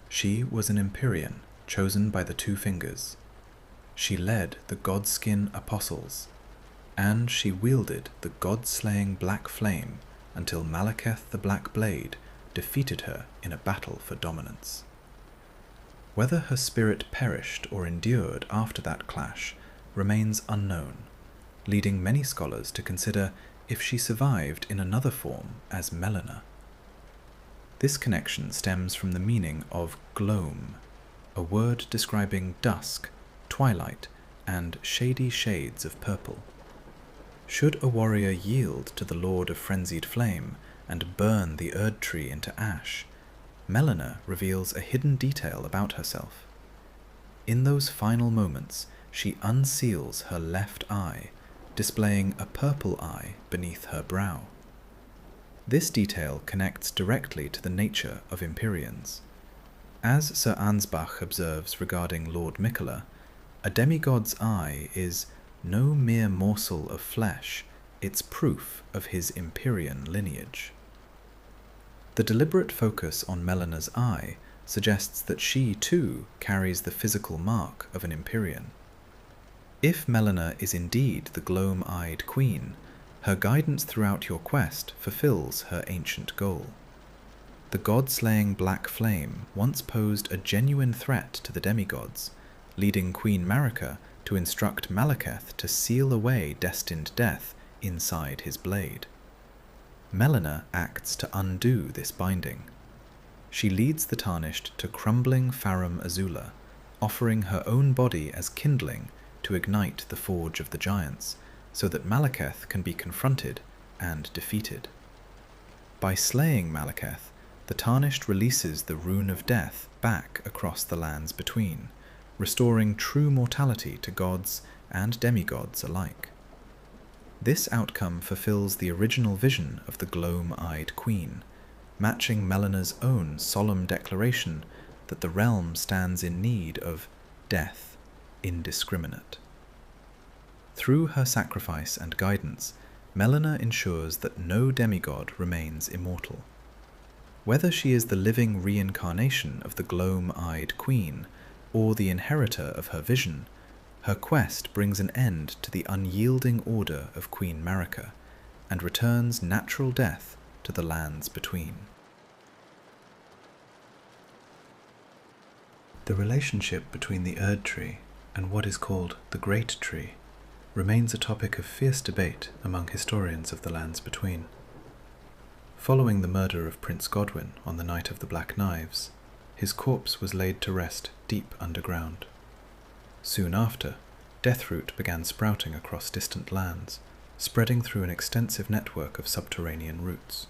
Speaker 1: She was an Empyrean chosen by the Two Fingers. She led the Godskin Apostles, and she wielded the god-slaying Black Flame until Malekith the Black Blade defeated her in a battle for dominance. Whether her spirit perished or endured after that clash remains unknown, leading many scholars to consider if she survived in another form as Melina. This connection stems from the meaning of gloam, a word describing dusk, twilight, and shady shades of purple. Should a warrior yield to the Lord of Frenzied Flame and burn the Erdtree into ash, Melina reveals a hidden detail about herself. In those final moments, she unseals her left eye, displaying a purple eye beneath her brow. This detail connects directly to the nature of Empyreans. As Sir Ansbach observes regarding Lord Miquella, a demigod's eye is no mere morsel of flesh, it's proof of his Empyrean lineage. The deliberate focus on Melina's eye suggests that she too carries the physical mark of an Empyrean. If Melina is indeed the Gloam-Eyed Queen, her guidance throughout your quest fulfills her ancient goal. The god-slaying Black Flame once posed a genuine threat to the demigods, leading Queen Marika to instruct Malekith to seal away destined death inside his blade. Melina acts to undo this binding. She leads the Tarnished to crumbling Farum Azula, offering her own body as kindling to ignite the Forge of the Giants, so that Malekith can be confronted and defeated. By slaying Malekith, the Tarnished releases the Rune of Death back across the Lands Between, restoring true mortality to gods and demigods alike. This outcome fulfills the original vision of the Gloam-Eyed Queen, matching Melina's own solemn declaration that the realm stands in need of death indiscriminate. Through her sacrifice and guidance, Melina ensures that no demigod remains immortal. Whether she is the living reincarnation of the Gloam-Eyed Queen or the inheritor of her vision, her quest brings an end to the unyielding order of Queen Marika and returns natural death to the Lands Between. The relationship between the Erdtree and what is called the Great Tree remains a topic of fierce debate among historians of the Lands Between. Following the murder of Prince Godwyn on the Night of the Black Knives, his corpse was laid to rest deep underground. Soon after, deathroot began sprouting across distant lands, spreading through an extensive network of subterranean roots.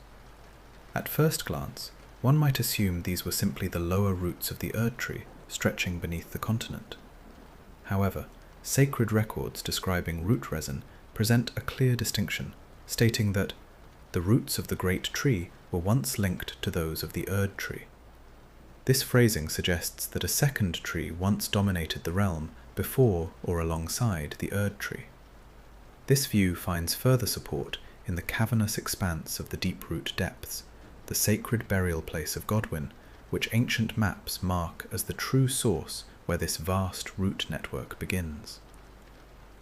Speaker 1: At first glance, one might assume these were simply the lower roots of the Erdtree stretching beneath the continent. However, sacred records describing root resin present a clear distinction, stating that the roots of the great tree were once linked to those of the Erdtree. This phrasing suggests that a second tree once dominated the realm before or alongside the Erdtree. This view finds further support in the cavernous expanse of the deep-root depths, the sacred burial place of Godwyn, which ancient maps mark as the true source where this vast root network begins.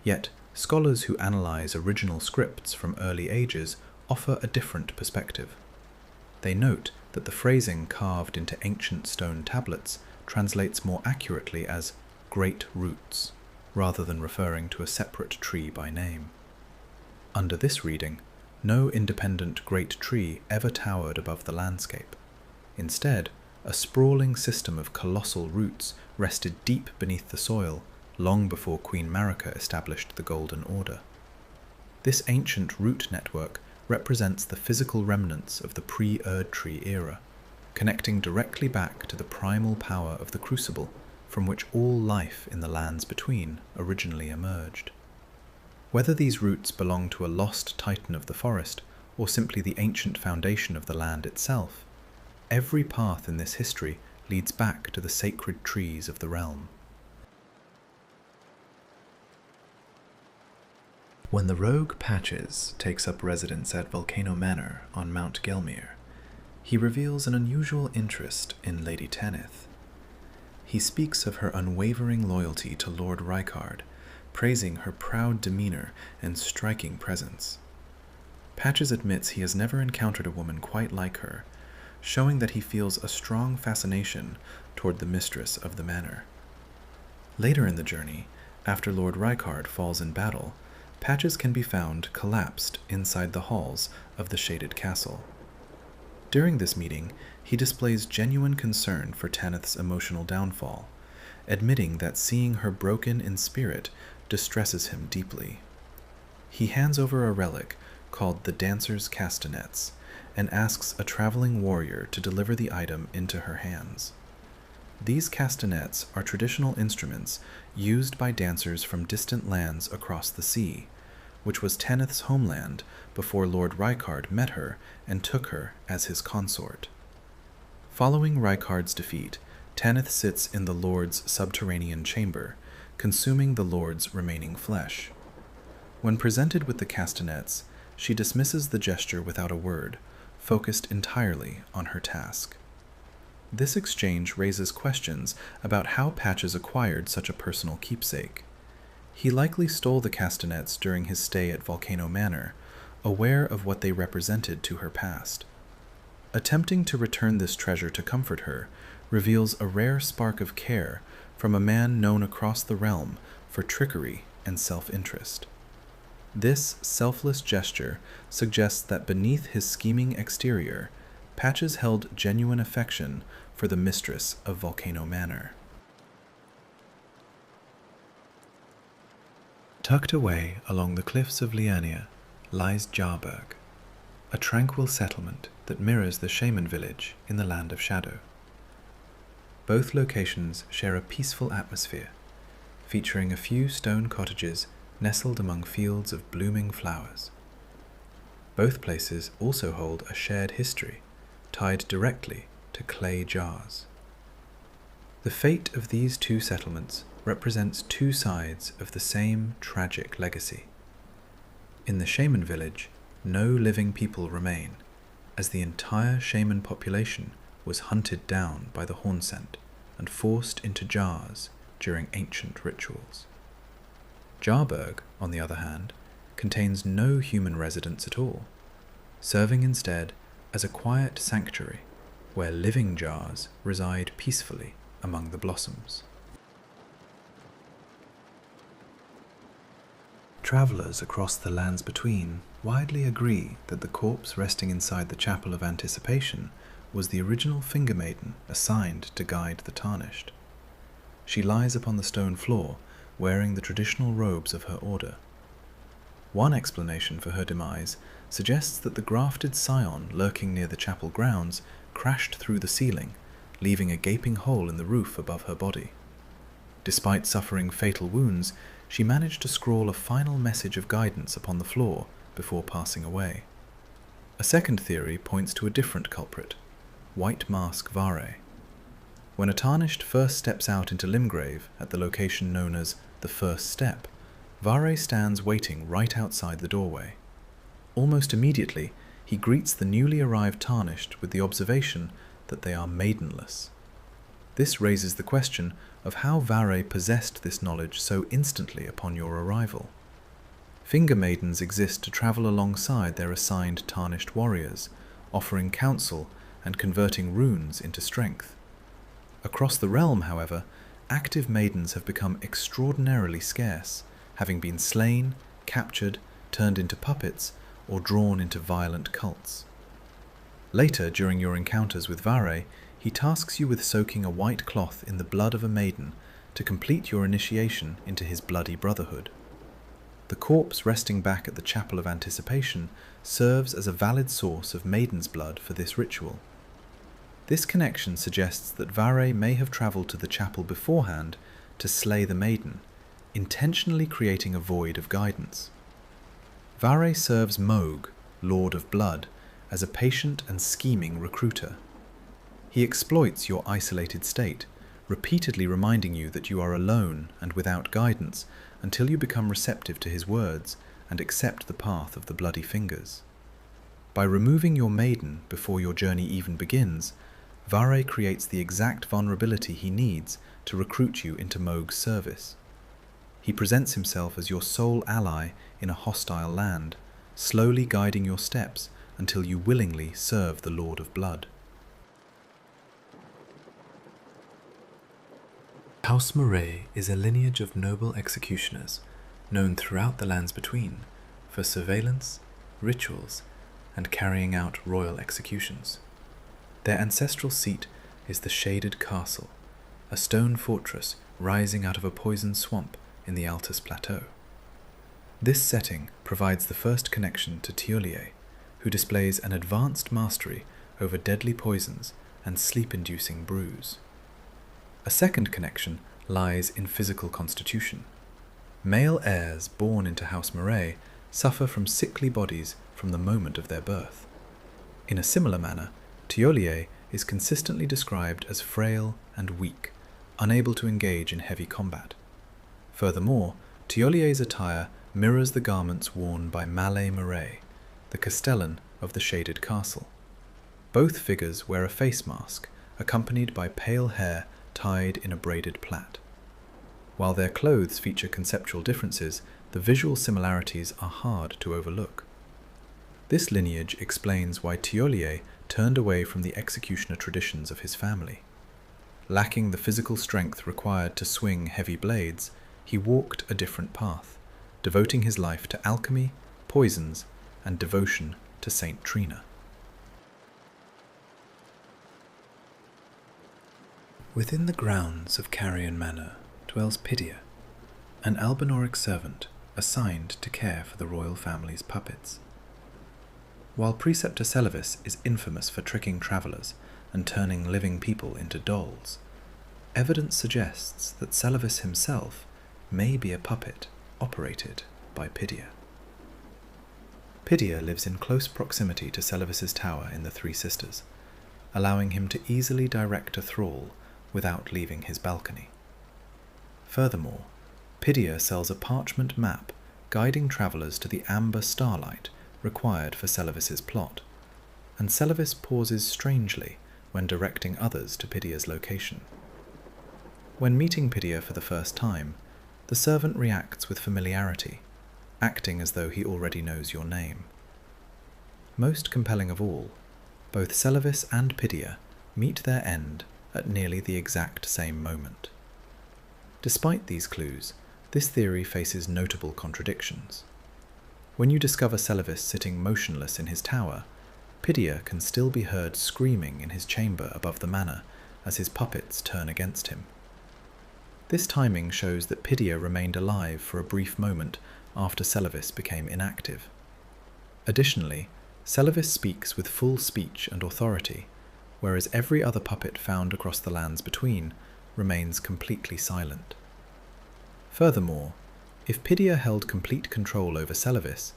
Speaker 1: Yet, scholars who analyze original scripts from early ages offer a different perspective. They note that the phrasing carved into ancient stone tablets translates more accurately as great roots, rather than referring to a separate tree by name. Under this reading, no independent great tree ever towered above the landscape. Instead, a sprawling system of colossal roots rested deep beneath the soil long before Queen Marika established the Golden Order. This ancient root network represents the physical remnants of the pre-Erdtree era, connecting directly back to the primal power of the Crucible, from which all life in the lands between originally emerged. Whether these roots belong to a lost titan of the forest, or simply the ancient foundation of the land itself, every path in this history leads back to the sacred trees of the realm. When the rogue Patches takes up residence at Volcano Manor on Mount Gelmir, he reveals an unusual interest in Lady Tanith. He speaks of her unwavering loyalty to Lord Rykard, praising her proud demeanor and striking presence. Patches admits he has never encountered a woman quite like her, showing that he feels a strong fascination toward the mistress of the manor. Later in the journey, after Lord Rykard falls in battle, Patches can be found collapsed inside the halls of the shaded castle. During this meeting, he displays genuine concern for Tanith's emotional downfall, admitting that seeing her broken in spirit distresses him deeply. He hands over a relic called the Dancer's Castanets and asks a traveling warrior to deliver the item into her hands. These castanets are traditional instruments used by dancers from distant lands across the sea, which was Tanith's homeland before Lord Rykard met her and took her as his consort. Following Rykard's defeat, Tanith sits in the Lord's subterranean chamber, consuming the Lord's remaining flesh. When presented with the castanets, she dismisses the gesture without a word, focused entirely on her task. This exchange raises questions about how Patches acquired such a personal keepsake. He likely stole the castanets during his stay at Volcano Manor, aware of what they represented to her past. Attempting to return this treasure to comfort her reveals a rare spark of care from a man known across the realm for trickery and self-interest. This selfless gesture suggests that beneath his scheming exterior, Patches held genuine affection for the mistress of Volcano Manor. Tucked away along the cliffs of Liurnia lies Jarberg, a tranquil settlement that mirrors the Shaman Village in the Land of Shadow. Both locations share a peaceful atmosphere, featuring a few stone cottages nestled among fields of blooming flowers. Both places also hold a shared history, tied directly to clay jars. The fate of these two settlements represents two sides of the same tragic legacy. In the Shaman Village, no living people remain, as the entire shaman population was hunted down by the Hornsent and forced into jars during ancient rituals. Jarberg, on the other hand, contains no human residents at all, serving instead as a quiet sanctuary where living jars reside peacefully among the blossoms. Travelers across the lands between widely agree that the corpse resting inside the Chapel of Anticipation was the original Finger Maiden assigned to guide the Tarnished. She lies upon the stone floor, wearing the traditional robes of her order. One explanation for her demise suggests that the grafted scion lurking near the chapel grounds crashed through the ceiling, leaving a gaping hole in the roof above her body. Despite suffering fatal wounds, she managed to scrawl a final message of guidance upon the floor before passing away. A second theory points to a different culprit, White Mask Vare. When a Tarnished first steps out into Limgrave at the location known as the First Step, Vare stands waiting right outside the doorway. Almost immediately, he greets the newly arrived Tarnished with the observation that they are maidenless. This raises the question of how Vare possessed this knowledge so instantly upon your arrival. Finger Maidens exist to travel alongside their assigned Tarnished warriors, offering counsel and converting runes into strength. Across the realm, however, active maidens have become extraordinarily scarce, having been slain, captured, turned into puppets, or drawn into violent cults. Later, during your encounters with Vare, he tasks you with soaking a white cloth in the blood of a maiden to complete your initiation into his bloody brotherhood. The corpse resting back at the Chapel of Anticipation serves as a valid source of maiden's blood for this ritual. This connection suggests that Vare may have travelled to the chapel beforehand to slay the maiden, intentionally creating a void of guidance. Vare serves Moog, Lord of Blood, as a patient and scheming recruiter. He exploits your isolated state, repeatedly reminding you that you are alone and without guidance until you become receptive to his words and accept the path of the bloody fingers. By removing your maiden before your journey even begins, Vare creates the exact vulnerability he needs to recruit you into Moog's service. He presents himself as your sole ally in a hostile land, slowly guiding your steps until you willingly serve the Lord of Blood. House Murray is a lineage of noble executioners, known throughout the lands between, for surveillance, rituals, and carrying out royal executions. Their ancestral seat is the Shaded Castle, a stone fortress rising out of a poisoned swamp in the Altus Plateau. This setting provides the first connection to Tiolier, who displays an advanced mastery over deadly poisons and sleep-inducing brews. A second connection lies in physical constitution. Male heirs born into House Murray suffer from sickly bodies from the moment of their birth. In a similar manner, Tiolier is consistently described as frail and weak, unable to engage in heavy combat. Furthermore, Tiolier's attire mirrors the garments worn by Malay Murray, the Castellan of the Shaded Castle. Both figures wear a face mask, accompanied by pale hair tied in a braided plait. While their clothes feature conceptual differences, the visual similarities are hard to overlook. This lineage explains why Tiolier turned away from the executioner traditions of his family. Lacking the physical strength required to swing heavy blades, he walked a different path, devoting his life to alchemy, poisons, and devotion to Saint Trina. Within the grounds of Carrion Manor dwells Pidia, an Albinauric servant assigned to care for the royal family's puppets. While Preceptor Seluvis is infamous for tricking travellers and turning living people into dolls, evidence suggests that Seluvis himself may be a puppet operated by Pidia. Pidia lives in close proximity to Seluvis's tower in the Three Sisters, allowing him to easily direct a thrall without leaving his balcony. Furthermore, Pidia sells a parchment map guiding travellers to the amber starlight required for Seluvis's plot, and Seluvis pauses strangely when directing others to Pidia's location. When meeting Pidia for the first time, the servant reacts with familiarity, acting as though he already knows your name. Most compelling of all, both Seluvis and Pidia meet their end at nearly the exact same moment. Despite these clues, this theory faces notable contradictions. When you discover Seluvis sitting motionless in his tower, Pidia can still be heard screaming in his chamber above the manor as his puppets turn against him. This timing shows that Pidia remained alive for a brief moment after Seluvis became inactive. Additionally, Seluvis speaks with full speech and authority, whereas every other puppet found across the lands between remains completely silent. Furthermore, if Pidia held complete control over Seluvis,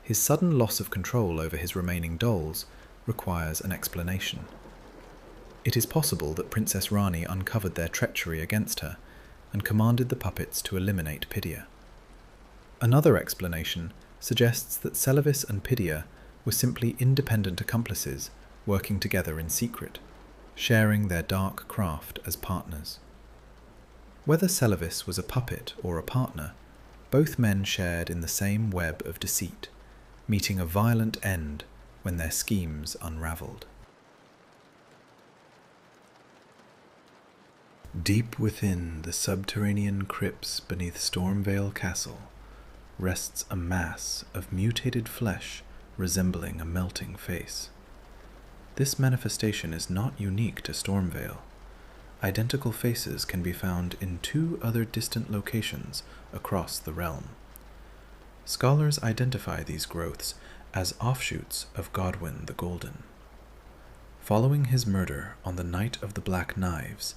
Speaker 1: his sudden loss of control over his remaining dolls requires an explanation. It is possible that Princess Ranni uncovered their treachery against her and commanded the puppets to eliminate Pidia. Another explanation suggests that Seluvis and Pidia were simply independent accomplices working together in secret, sharing their dark craft as partners. Whether Seluvis was a puppet or a partner, both men shared in the same web of deceit, meeting a violent end when their schemes unravelled. Deep within the subterranean crypts beneath Stormvale Castle rests a mass of mutated flesh resembling a melting face. This manifestation is not unique to Stormvale. Identical faces can be found in 2 other distant locations across the realm. Scholars identify these growths as offshoots of Godwyn the Golden. Following his murder on the Night of the Black Knives,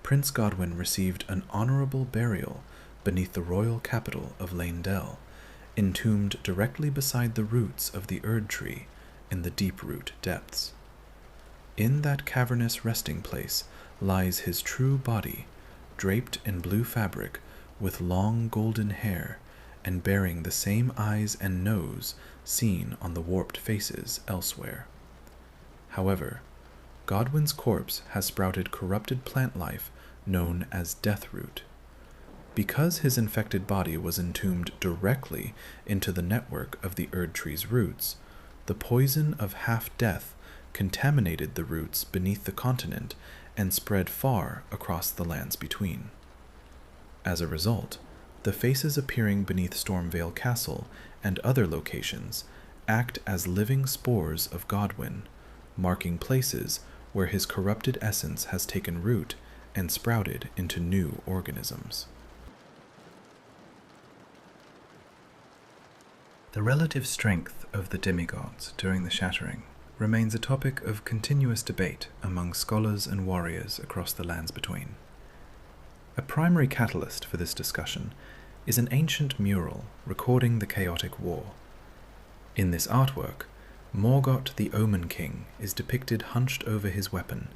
Speaker 1: Prince Godwyn received an honorable burial beneath the royal capital of Leyndell, entombed directly beside the roots of the Erdtree in the Deep-Root depths. In that cavernous resting place lies his true body, draped in blue fabric, with long golden hair, and bearing the same eyes and nose seen on the warped faces elsewhere. However, Godwyn's corpse has sprouted corrupted plant life known as Deathroot. Because his infected body was entombed directly into the network of the Erdtree's roots, the poison of half-death contaminated the roots beneath the continent and spread far across the lands between. As a result, the faces appearing beneath Stormvale Castle and other locations act as living spores of Godwyn, marking places where his corrupted essence has taken root and sprouted into new organisms. The relative strength of the demigods during the Shattering remains a topic of continuous debate among scholars and warriors across the lands between. A primary catalyst for this discussion is an ancient mural recording the chaotic war. In this artwork, Morgott the Omen King is depicted hunched over his weapon,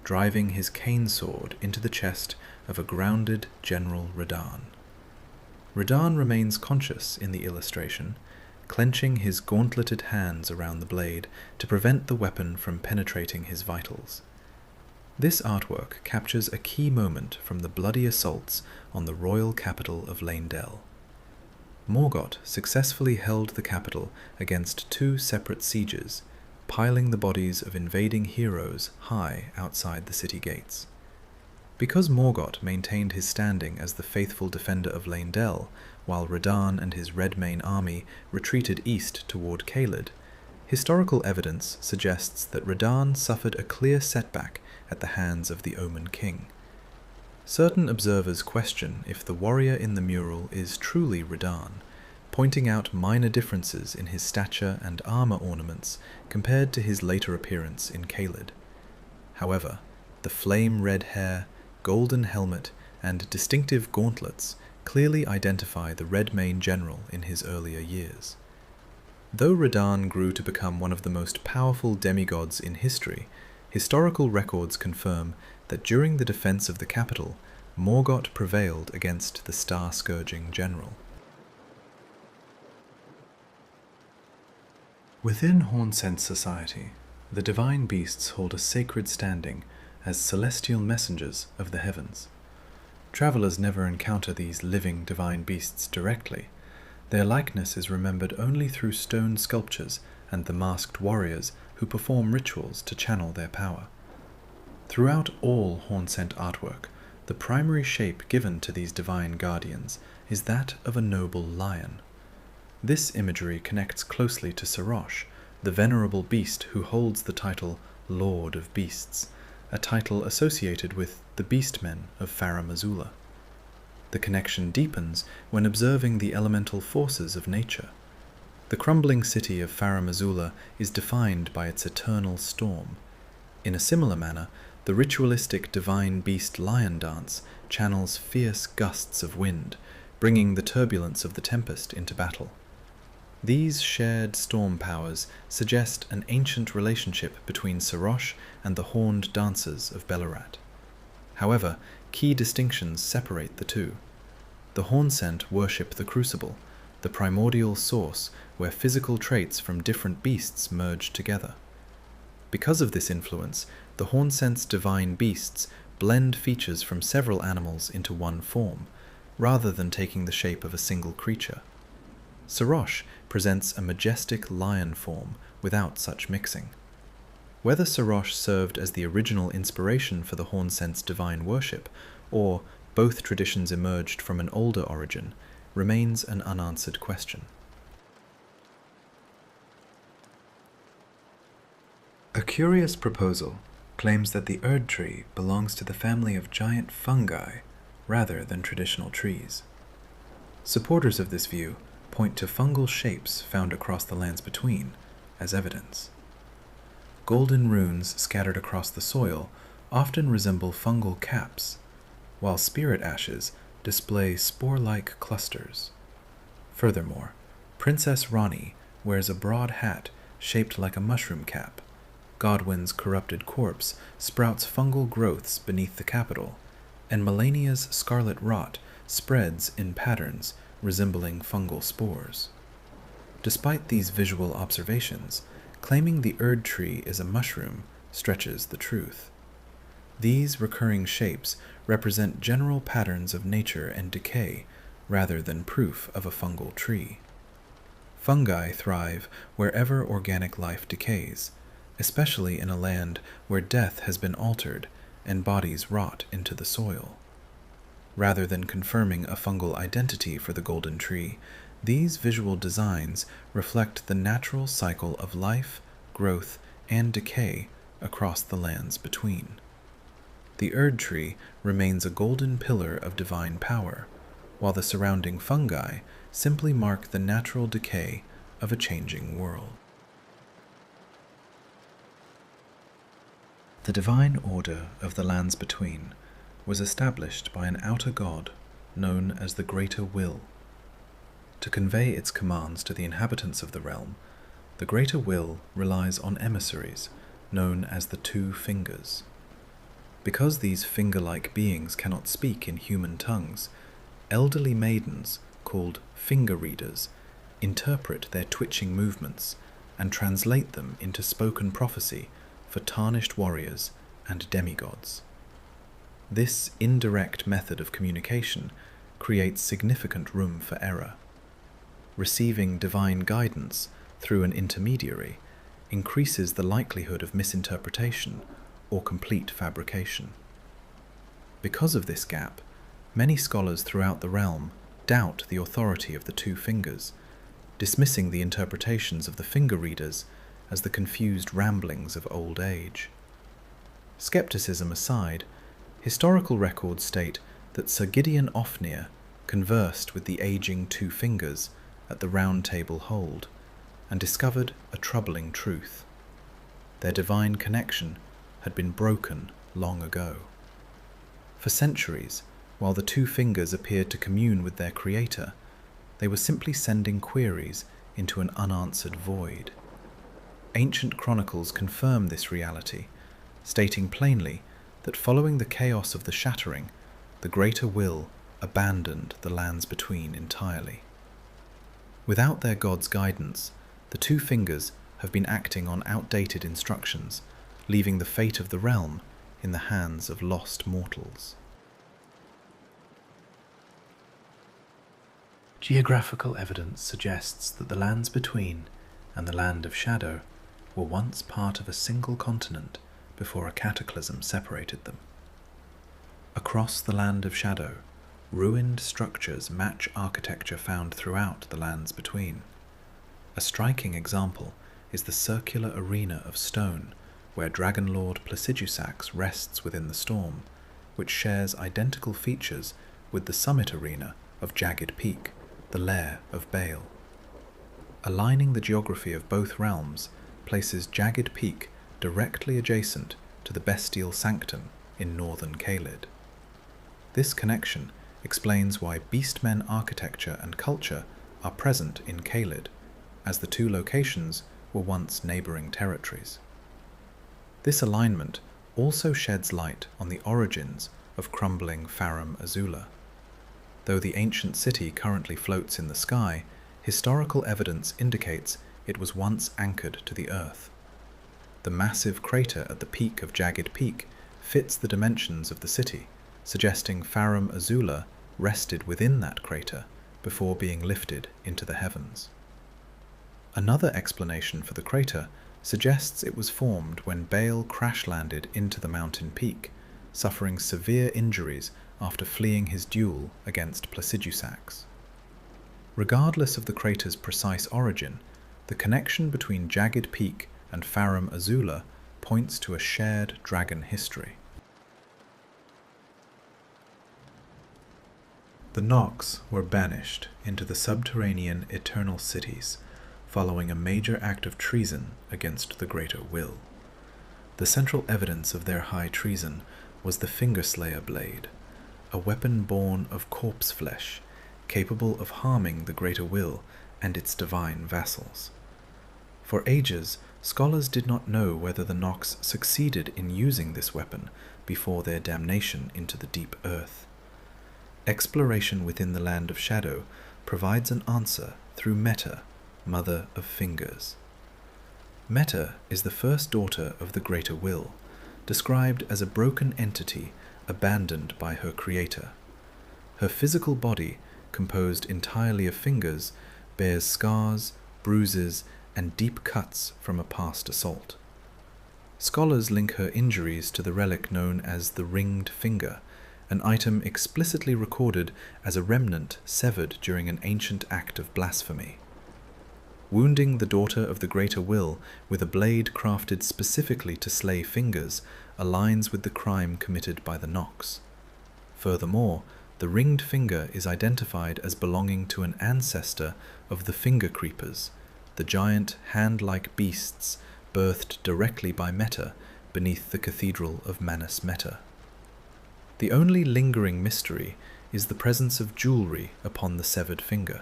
Speaker 1: driving his cane sword into the chest of a grounded General Radahn. Radahn remains conscious in the illustration, clenching his gauntleted hands around the blade to prevent the weapon from penetrating his vitals. This artwork captures a key moment from the bloody assaults on the royal capital of Leyndell. Morgott successfully held the capital against 2 separate sieges, piling the bodies of invading heroes high outside the city gates. Because Morgott maintained his standing as the faithful defender of Leyndell, while Radahn and his Redmane army retreated east toward Caelid, historical evidence suggests that Radahn suffered a clear setback at the hands of the Omen King. Certain observers question if the warrior in the mural is truly Radahn, pointing out minor differences in his stature and armor ornaments compared to his later appearance in Caelid. However, the flame-red hair, golden helmet, and distinctive gauntlets clearly identify the Redmane general in his earlier years. Though Radahn grew to become one of the most powerful demigods in history, historical records confirm that during the defense of the capital, Morgott prevailed against the star-scourging general. Within Hornsent society, the divine beasts hold a sacred standing as celestial messengers of the heavens. Travelers never encounter these living divine beasts directly. Their likeness is remembered only through stone sculptures and the masked warriors who perform rituals to channel their power. Throughout all Hornsent artwork, the primary shape given to these divine guardians is that of a noble lion. This imagery connects closely to Sarosh, the venerable beast who holds the title Lord of Beasts, a title associated with the beastmen of Farum Azula. The connection deepens when observing the elemental forces of nature. The crumbling city of Farum Azula is defined by its eternal storm. In a similar manner, the ritualistic divine beast lion dance channels fierce gusts of wind, bringing the turbulence of the tempest into battle. These shared storm powers suggest an ancient relationship between Sarosh and the horned dancers of Belurat. However, key distinctions separate the two. The Hornsent worship the Crucible, the primordial source where physical traits from different beasts merge together. Because of this influence, the Hornsent's divine beasts blend features from several animals into one form, rather than taking the shape of a single creature. Sarosh presents a majestic lion form without such mixing. Whether Sarosh served as the original inspiration for the Hornsent's divine worship, or both traditions emerged from an older origin, remains an unanswered question. A curious proposal claims that the Erdtree belongs to the family of giant fungi rather than traditional trees. Supporters of this view point to fungal shapes found across the lands between as evidence. Golden runes scattered across the soil often resemble fungal caps, while spirit ashes display spore-like clusters. Furthermore, Princess Ranni wears a broad hat shaped like a mushroom cap. Godwyn's corrupted corpse sprouts fungal growths beneath the capital, and Malenia's scarlet rot spreads in patterns resembling fungal spores. Despite these visual observations, claiming the Erdtree is a mushroom stretches the truth. These recurring shapes represent general patterns of nature and decay rather than proof of a fungal tree. Fungi thrive wherever organic life decays, especially in a land where death has been altered and bodies rot into the soil. Rather than confirming a fungal identity for the golden tree, these visual designs reflect the natural cycle of life, growth, and decay across the lands between. The Erdtree remains a golden pillar of divine power, while the surrounding fungi simply mark the natural decay of a changing world. The divine order of the lands between was established by an outer god known as the Greater Will. To convey its commands to the inhabitants of the realm, the Greater Will relies on emissaries known as the Two Fingers. Because these finger-like beings cannot speak in human tongues, elderly maidens, called finger readers, interpret their twitching movements and translate them into spoken prophecy for tarnished warriors and demigods. This indirect method of communication creates significant room for error. Receiving divine guidance through an intermediary increases the likelihood of misinterpretation or complete fabrication. Because of this gap, many scholars throughout the realm doubt the authority of the Two Fingers, dismissing the interpretations of the finger readers as the confused ramblings of old age. Skepticism aside, historical records state that Sir Gideon Ofnir conversed with the aging Two Fingers at the Round Table Hold and discovered a troubling truth. Their divine connection had been broken long ago. For centuries, while the Two Fingers appeared to commune with their creator, they were simply sending queries into an unanswered void. Ancient chronicles confirm this reality, stating plainly that following the chaos of the Shattering, the Greater Will abandoned the lands between entirely. Without their god's guidance, the Two Fingers have been acting on outdated instructions, leaving the fate of the realm in the hands of lost mortals. Geographical evidence suggests that the lands between and the Land of Shadow were once part of a single continent before a cataclysm separated them. Across the Land of Shadow, ruined structures match architecture found throughout the lands between. A striking example is the circular arena of stone where Dragon Lord Placidusax rests within the storm, which shares identical features with the summit arena of Jagged Peak, the lair of Bale. Aligning the geography of both realms places Jagged Peak directly adjacent to the Bestial Sanctum in northern Caelid. This connection explains why Beastmen architecture and culture are present in Caelid, as the two locations were once neighbouring territories. This alignment also sheds light on the origins of crumbling Farum Azula. Though the ancient city currently floats in the sky, historical evidence indicates it was once anchored to the earth. The massive crater at the peak of Jagged Peak fits the dimensions of the city, suggesting Farum Azula rested within that crater before being lifted into the heavens. Another explanation for the crater suggests it was formed when Bale crash-landed into the mountain peak, suffering severe injuries after fleeing his duel against Placidusax. Regardless of the crater's precise origin, the connection between Jagged Peak and Farum Azula points to a shared dragon history. The Nox were banished into the subterranean Eternal Cities, following a major act of treason against the Greater Will. The central evidence of their high treason was the Fingerslayer Blade, a weapon born of corpse flesh, capable of harming the Greater Will and its divine vassals. For ages, scholars did not know whether the Nox succeeded in using this weapon before their damnation into the deep earth. Exploration within the Land of Shadow provides an answer through Meta, Mother of Fingers. Meta is the first daughter of the Greater Will, described as a broken entity abandoned by her creator. Her physical body, composed entirely of fingers, bears scars, bruises, and deep cuts from a past assault. Scholars link her injuries to the relic known as the Ringed Finger, an item explicitly recorded as a remnant severed during an ancient act of blasphemy. Wounding the daughter of the Greater Will with a blade crafted specifically to slay fingers aligns with the crime committed by the Nox. Furthermore, the Ringed Finger is identified as belonging to an ancestor of the Finger Creepers, the giant hand-like beasts birthed directly by Meta beneath the Cathedral of Manus Meta. The only lingering mystery is the presence of jewelry upon the severed finger.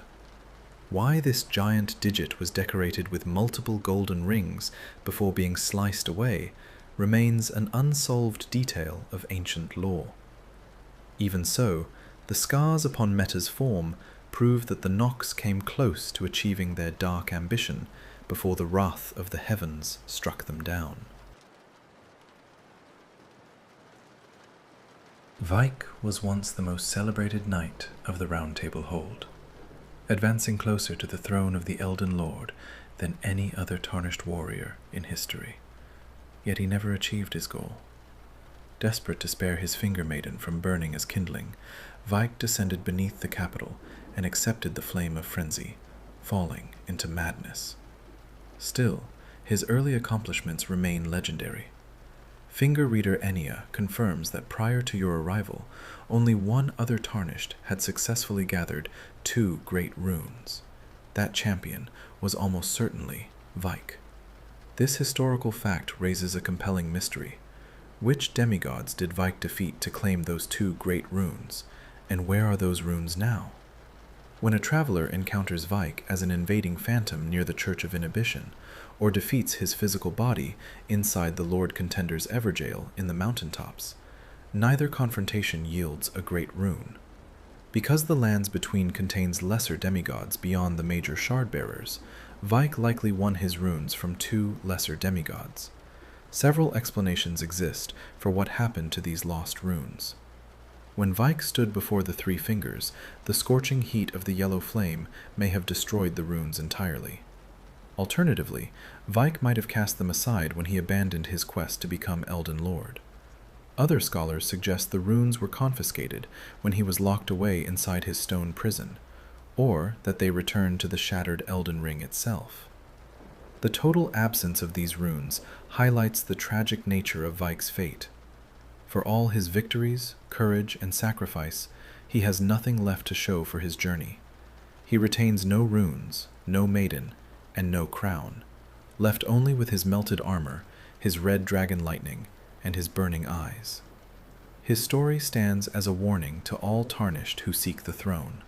Speaker 1: Why this giant digit was decorated with multiple golden rings before being sliced away remains an unsolved detail of ancient lore. Even so, the scars upon Meta's form prove that the Nox came close to achieving their dark ambition before the wrath of the heavens struck them down. Vaik was once the most celebrated knight of the Round Table Hold, advancing closer to the throne of the Elden Lord than any other tarnished warrior in history. Yet he never achieved his goal. Desperate to spare his finger maiden from burning as kindling, Vaik descended beneath the capital and accepted the flame of frenzy, falling into madness. Still, his early accomplishments remain legendary. Finger reader Enya confirms that prior to your arrival, only one other Tarnished had successfully gathered 2 great runes. That champion was almost certainly Vaik. This historical fact raises a compelling mystery. Which demigods did Vaik defeat to claim those 2 great runes, and where are those runes now? When a traveler encounters Vaik as an invading phantom near the Church of Inhibition, or defeats his physical body inside the Lord Contender's Everjail in the mountaintops, neither confrontation yields a great rune. Because the Lands Between contains lesser demigods beyond the major shard-bearers, Vaik likely won his runes from 2 lesser demigods. Several explanations exist for what happened to these lost runes. When Vaik stood before the 3 fingers, the scorching heat of the yellow flame may have destroyed the runes entirely. Alternatively, Vaik might have cast them aside when he abandoned his quest to become Elden Lord. Other scholars suggest the runes were confiscated when he was locked away inside his stone prison, or that they returned to the shattered Elden Ring itself. The total absence of these runes highlights the tragic nature of Vike's fate. For all his victories, courage, and sacrifice, he has nothing left to show for his journey. He retains no runes, no maiden, and no crown, left only with his melted armor, his red dragon lightning, and his burning eyes. His story stands as a warning to all tarnished who seek the throne.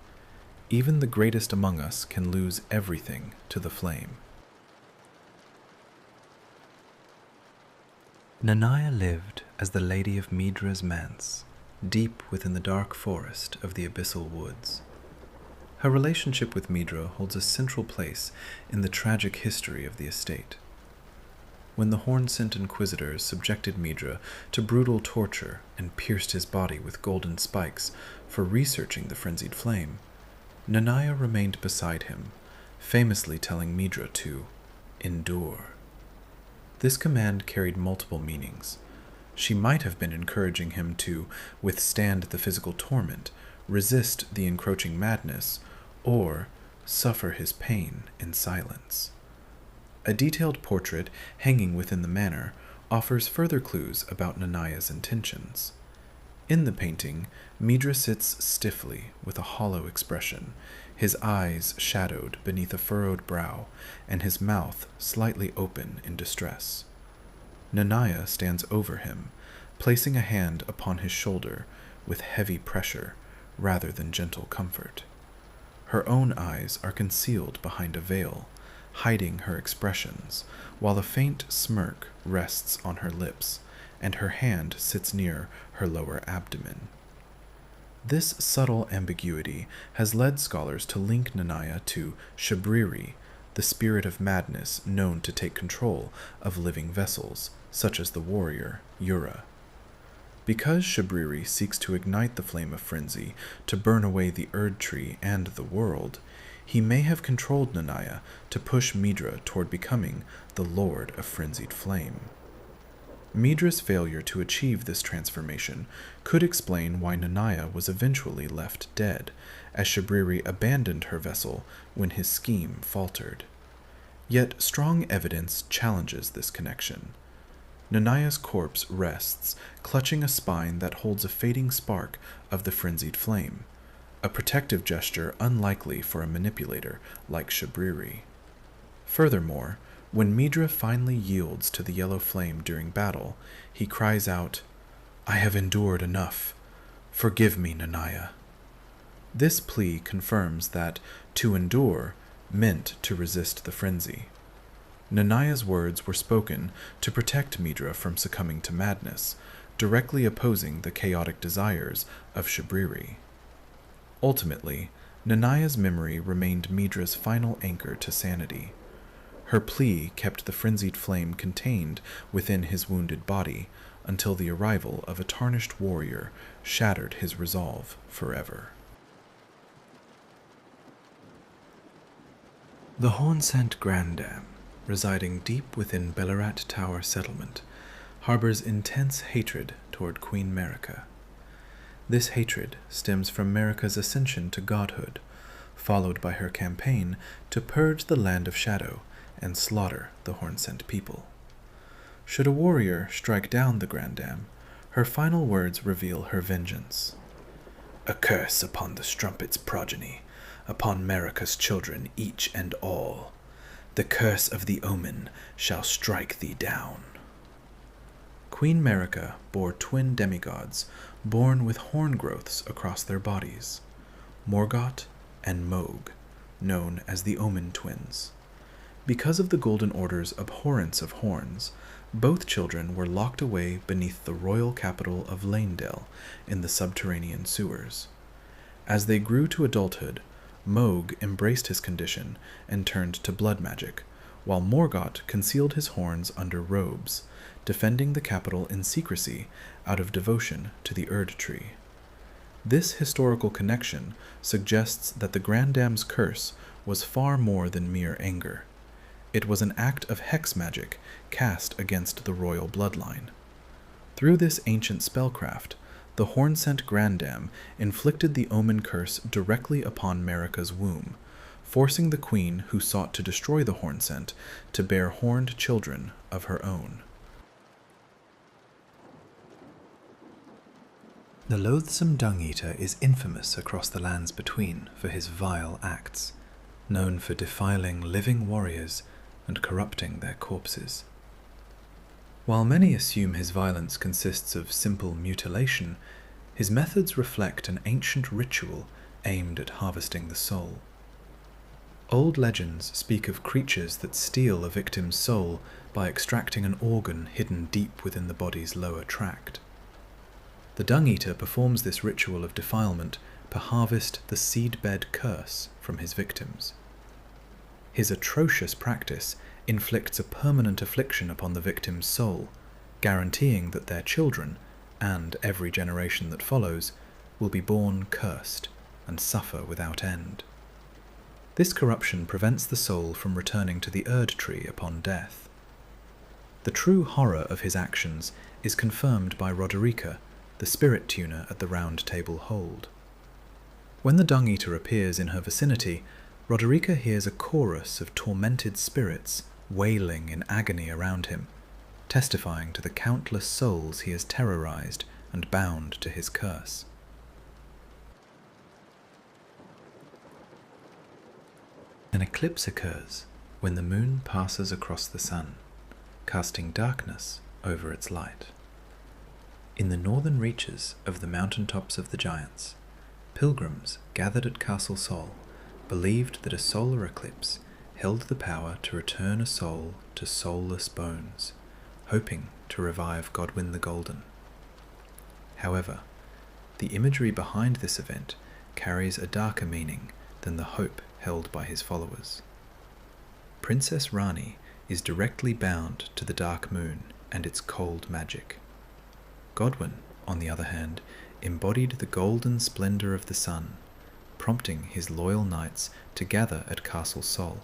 Speaker 1: Even the greatest among us can lose everything to the flame. Nanaya lived as the Lady of Midra's Manse, deep within the dark forest of the Abyssal Woods. Her relationship with Midra holds a central place in the tragic history of the estate. When the Hornsent Inquisitors subjected Midra to brutal torture and pierced his body with golden spikes for researching the frenzied flame, Nanaya remained beside him, famously telling Midra to endure. This command carried multiple meanings. She might have been encouraging him to withstand the physical torment, resist the encroaching madness, or suffer his pain in silence. A detailed portrait hanging within the manor offers further clues about Nanaya's intentions. In the painting, Midra sits stiffly with a hollow expression, his eyes shadowed beneath a furrowed brow, and his mouth slightly open in distress. Nanaya stands over him, placing a hand upon his shoulder with heavy pressure rather than gentle comfort. Her own eyes are concealed behind a veil, hiding her expressions, while a faint smirk rests on her lips, and her hand sits near her lower abdomen. This subtle ambiguity has led scholars to link Nanaya to Shabriri, the spirit of madness known to take control of living vessels, such as the warrior Yura. Because Shabriri seeks to ignite the flame of frenzy to burn away the Erdtree and the world, he may have controlled Nanaya to push Midra toward becoming the Lord of Frenzied Flame. Midra's failure to achieve this transformation could explain why Nanaya was eventually left dead, as Shabriri abandoned her vessel when his scheme faltered. Yet strong evidence challenges this connection. Nanaya's corpse rests, clutching a spine that holds a fading spark of the frenzied flame, a protective gesture unlikely for a manipulator like Shabriri. Furthermore, when Midra finally yields to the yellow flame during battle, he cries out, "I have endured enough. Forgive me, Nanaya." This plea confirms that to endure meant to resist the frenzy. Nanaya's words were spoken to protect Midra from succumbing to madness, directly opposing the chaotic desires of Shabriri. Ultimately, Nanaya's memory remained Midra's final anchor to sanity. Her plea kept the frenzied flame contained within his wounded body until the arrival of a tarnished warrior shattered his resolve forever. The Hornsent Grandam, residing deep within Bellarat Tower settlement, harbors intense hatred toward Queen Marika. This hatred stems from Marika's ascension to godhood, followed by her campaign to purge the land of shadow and slaughter the Hornsent people. Should a warrior strike down the Grandam, her final words reveal her vengeance. "A curse upon the Strumpet's progeny, upon Marika's children each and all. The curse of the Omen shall strike thee down." Queen Marika bore twin demigods, born with horn growths across their bodies, Morgott and Moog, known as the Omen twins. Because of the Golden Order's abhorrence of horns, both children were locked away beneath the royal capital of Lanedale in the subterranean sewers. As they grew to adulthood, Moog embraced his condition and turned to blood magic, while Morgott concealed his horns under robes, defending the capital in secrecy out of devotion to the Erdtree. This historical connection suggests that the Grandam's curse was far more than mere anger. It was an act of hex magic cast against the royal bloodline. Through this ancient spellcraft, the Hornsent Grandam inflicted the Omen curse directly upon Marika's womb, forcing the queen who sought to destroy the Hornsent to bear horned children of her own. The loathsome Dung-Eater is infamous across the lands between for his vile acts, known for defiling living warriors and corrupting their corpses. While many assume his violence consists of simple mutilation, his methods reflect an ancient ritual aimed at harvesting the soul. Old legends speak of creatures that steal a victim's soul by extracting an organ hidden deep within the body's lower tract. The Dung-Eater performs this ritual of defilement to harvest the seedbed curse from his victims. His atrocious practice inflicts a permanent affliction upon the victim's soul, guaranteeing that their children, and every generation that follows, will be born cursed and suffer without end. This corruption prevents the soul from returning to the Erdtree upon death. The true horror of his actions is confirmed by Roderika, the spirit tuner at the Round Table Hold. When the Dung-Eater appears in her vicinity, Roderika hears a chorus of tormented spirits wailing in agony around him, testifying to the countless souls he has terrorized and bound to his curse. An eclipse occurs when the moon passes across the sun, casting darkness over its light. In the northern reaches of the mountaintops of the giants, pilgrims gathered at Castle Sol believed that a solar eclipse held the power to return a soul to soulless bones, hoping to revive Godwyn the Golden. However, the imagery behind this event carries a darker meaning than the hope held by his followers. Princess Ranni is directly bound to the Dark Moon and its cold magic. Godwyn, on the other hand, embodied the golden splendor of the sun, prompting his loyal knights to gather at Castle Sol,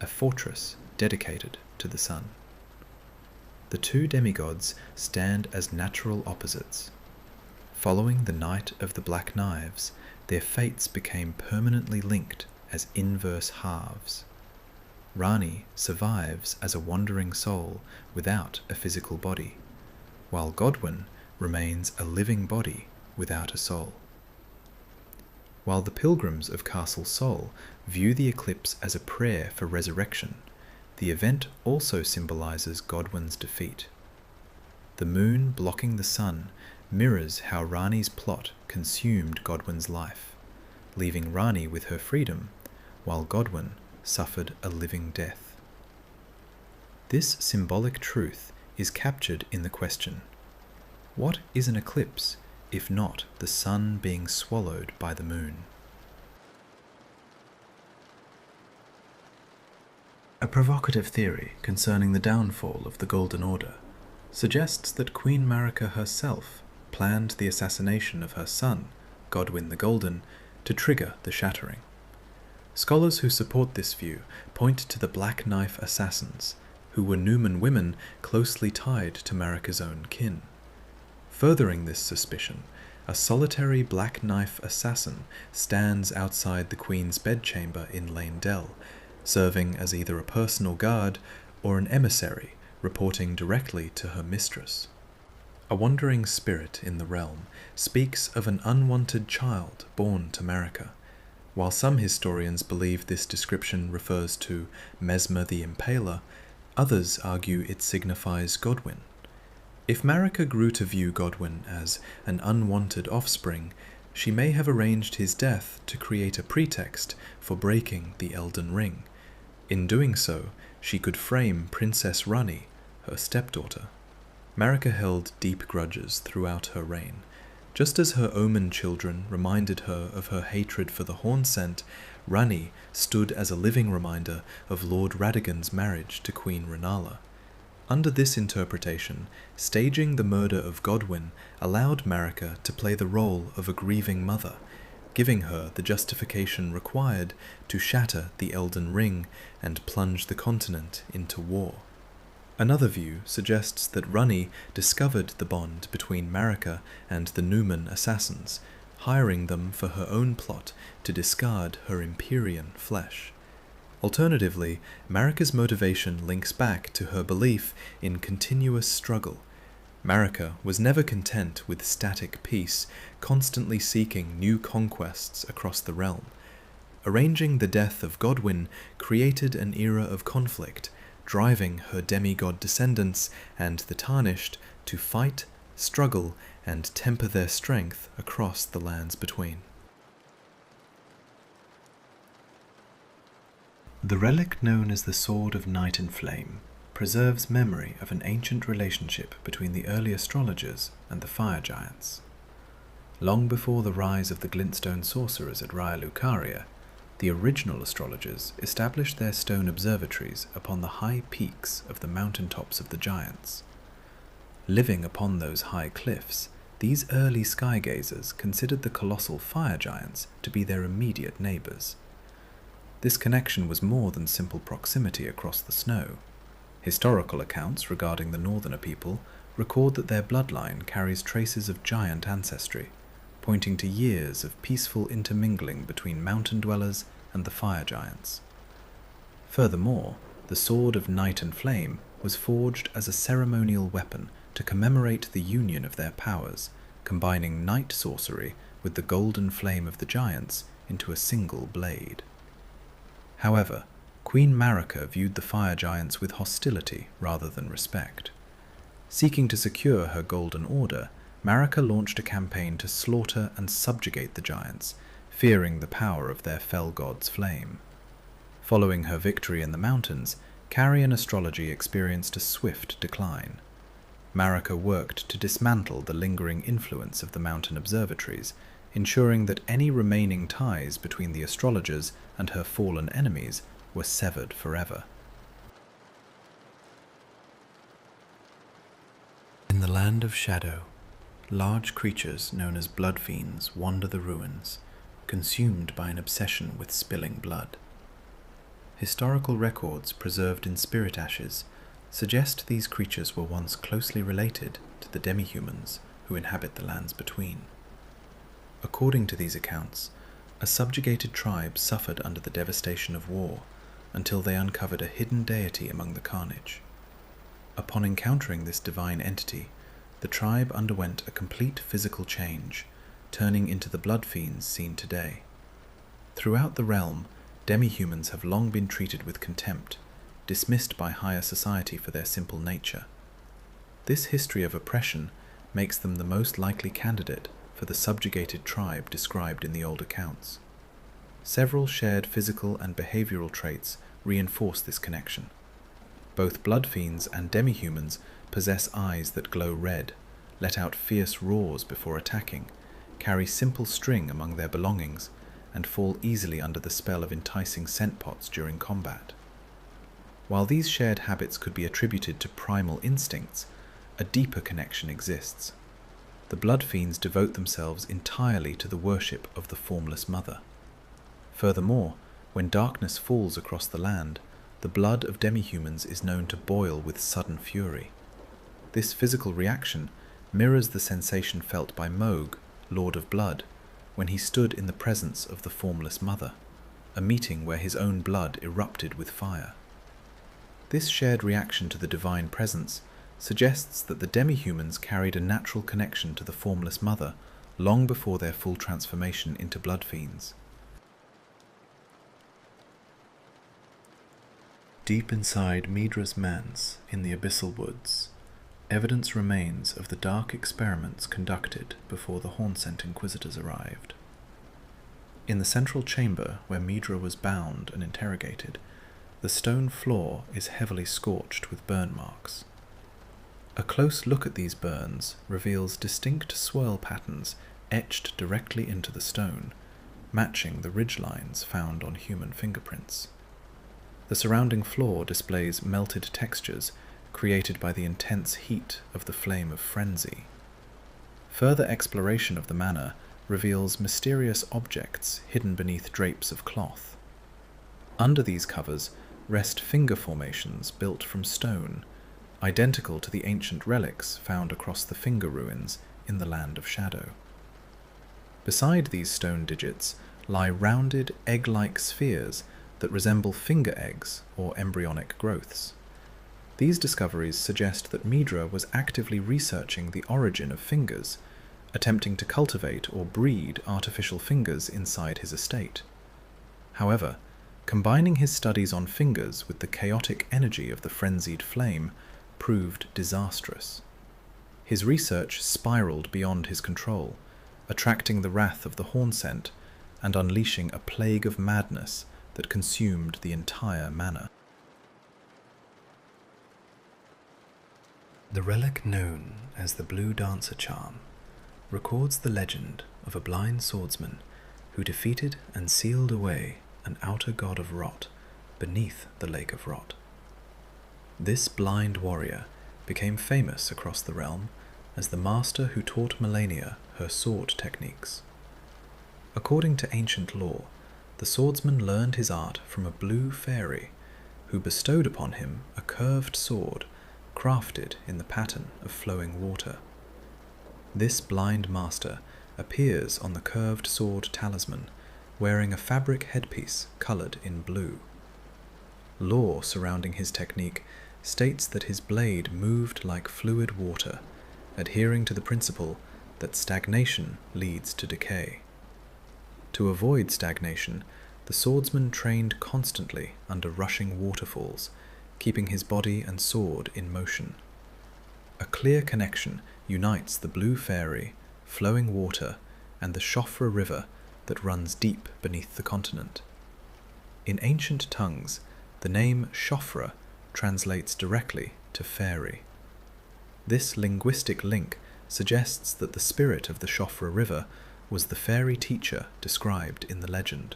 Speaker 1: a fortress dedicated to the sun. The two demigods stand as natural opposites. Following the Night of the Black Knives, their fates became permanently linked as inverse halves. Ranni survives as a wandering soul without a physical body, while Godwyn remains a living body without a soul. While the pilgrims of Castle Sol view the eclipse as a prayer for resurrection, the event also symbolizes Godwyn's defeat. The moon blocking the sun mirrors how Ranni's plot consumed Godwyn's life, leaving Ranni with her freedom, while Godwyn suffered a living death. This symbolic truth is captured in the question, what is an eclipse if not the sun being swallowed by the moon? A provocative theory concerning the downfall of the Golden Order suggests that Queen Marika herself planned the assassination of her son, Godwyn the Golden, to trigger the shattering. Scholars who support this view point to the Black Knife assassins, who were Numen women closely tied to Marika's own kin. Furthering this suspicion, a solitary Black Knife assassin stands outside the Queen's bedchamber in Lane Dell, serving as either a personal guard or an emissary reporting directly to her mistress. A wandering spirit in the realm speaks of an unwanted child born to Marika. While some historians believe this description refers to Messmer the Impaler, others argue it signifies Godwyn. If Marika grew to view Godwyn as an unwanted offspring, she may have arranged his death to create a pretext for breaking the Elden Ring. In doing so, she could frame Princess Ranni, her stepdaughter. Marika held deep grudges throughout her reign. Just as her Omen children reminded her of her hatred for the Hornsent, Ranni stood as a living reminder of Lord Radagon's marriage to Queen Renala. Under this interpretation, staging the murder of Godwyn allowed Marika to play the role of a grieving mother, giving her the justification required to shatter the Elden Ring and plunge the continent into war. Another view suggests that Ranni discovered the bond between Marika and the Numen assassins, hiring them for her own plot to discard her Empyrean flesh. Alternatively, Marika's motivation links back to her belief in continuous struggle. Marika was never content with static peace, constantly seeking new conquests across the realm. Arranging the death of Godwyn created an era of conflict, driving her demigod descendants and the Tarnished to fight, struggle, and temper their strength across the lands between. The relic known as the Sword of Night and Flame preserves memory of an ancient relationship between the early astrologers and the fire giants. Long before the rise of the glintstone sorcerers at Raya Lucaria, the original astrologers established their stone observatories upon the high peaks of the mountain tops of the giants. Living upon those high cliffs, these early skygazers considered the colossal fire giants to be their immediate neighbours. This connection was more than simple proximity across the snow. Historical accounts regarding the northerner people record that their bloodline carries traces of giant ancestry, pointing to years of peaceful intermingling between mountain dwellers and the fire giants. Furthermore, the Sword of Night and Flame was forged as a ceremonial weapon to commemorate the union of their powers, combining night sorcery with the golden flame of the giants into a single blade. However, Queen Marika viewed the fire giants with hostility rather than respect. Seeking to secure her Golden Order, Marika launched a campaign to slaughter and subjugate the giants, fearing the power of their fell god's flame. Following her victory in the mountains, Carian astrology experienced a swift decline. Marika worked to dismantle the lingering influence of the mountain observatories, ensuring that any remaining ties between the astrologers and her fallen enemies were severed forever. In the land of shadow, large creatures known as blood fiends wander the ruins, consumed by an obsession with spilling blood. Historical records preserved in spirit ashes suggest these creatures were once closely related to the demi-humans who inhabit the lands between. According to these accounts, a subjugated tribe suffered under the devastation of war until they uncovered a hidden deity among the carnage. Upon encountering this divine entity, the tribe underwent a complete physical change, turning into the blood fiends seen today. Throughout the realm, demi-humans have long been treated with contempt, dismissed by higher society for their simple nature. This history of oppression makes them the most likely candidate for the subjugated tribe described in the old accounts. Several shared physical and behavioral traits reinforce this connection. Both blood fiends and demi-humans possess eyes that glow red, let out fierce roars before attacking, carry simple string among their belongings, and fall easily under the spell of enticing scent pots during combat. While these shared habits could be attributed to primal instincts, a deeper connection exists. The blood fiends devote themselves entirely to the worship of the formless mother. Furthermore, when darkness falls across the land, the blood of demi-humans is known to boil with sudden fury. This physical reaction mirrors the sensation felt by Moog, Lord of Blood, when he stood in the presence of the formless mother, a meeting where his own blood erupted with fire. This shared reaction to the divine presence suggests that the demi-humans carried a natural connection to the formless mother long before their full transformation into blood fiends. Deep inside Midra's manse in the Abyssal woods, evidence remains of the dark experiments conducted before the Hornsent Inquisitors arrived. In the central chamber where Midra was bound and interrogated, the stone floor is heavily scorched with burn marks. A close look at these burns reveals distinct swirl patterns etched directly into the stone, matching the ridgelines found on human fingerprints. The surrounding floor displays melted textures created by the intense heat of the flame of frenzy. Further exploration of the manor reveals mysterious objects hidden beneath drapes of cloth. Under these covers rest finger formations built from stone, identical to the ancient relics found across the finger ruins in the Land of Shadow. Beside these stone digits lie rounded egg-like spheres that resemble finger eggs or embryonic growths. These discoveries suggest that Midra was actively researching the origin of fingers, attempting to cultivate or breed artificial fingers inside his estate. However, combining his studies on fingers with the chaotic energy of the frenzied flame proved disastrous. His research spiraled beyond his control, attracting the wrath of the Hornsent and unleashing a plague of madness that consumed the entire manor. The relic known as the Blue Dancer Charm records the legend of a blind swordsman who defeated and sealed away an outer god of rot beneath the Lake of Rot. This blind warrior became famous across the realm as the master who taught Malenia her sword techniques. According to ancient lore, the swordsman learned his art from a blue fairy who bestowed upon him a curved sword crafted in the pattern of flowing water. This blind master appears on the curved sword talisman wearing a fabric headpiece coloured in blue. Lore surrounding his technique states that his blade moved like fluid water, adhering to the principle that stagnation leads to decay. To avoid stagnation, the swordsman trained constantly under rushing waterfalls, keeping his body and sword in motion. A clear connection unites the blue fairy, flowing water, and the Shofra River that runs deep beneath the continent. In ancient tongues, the name Shofra translates directly to fairy. This linguistic link suggests that the spirit of the Shofra River was the fairy teacher described in the legend.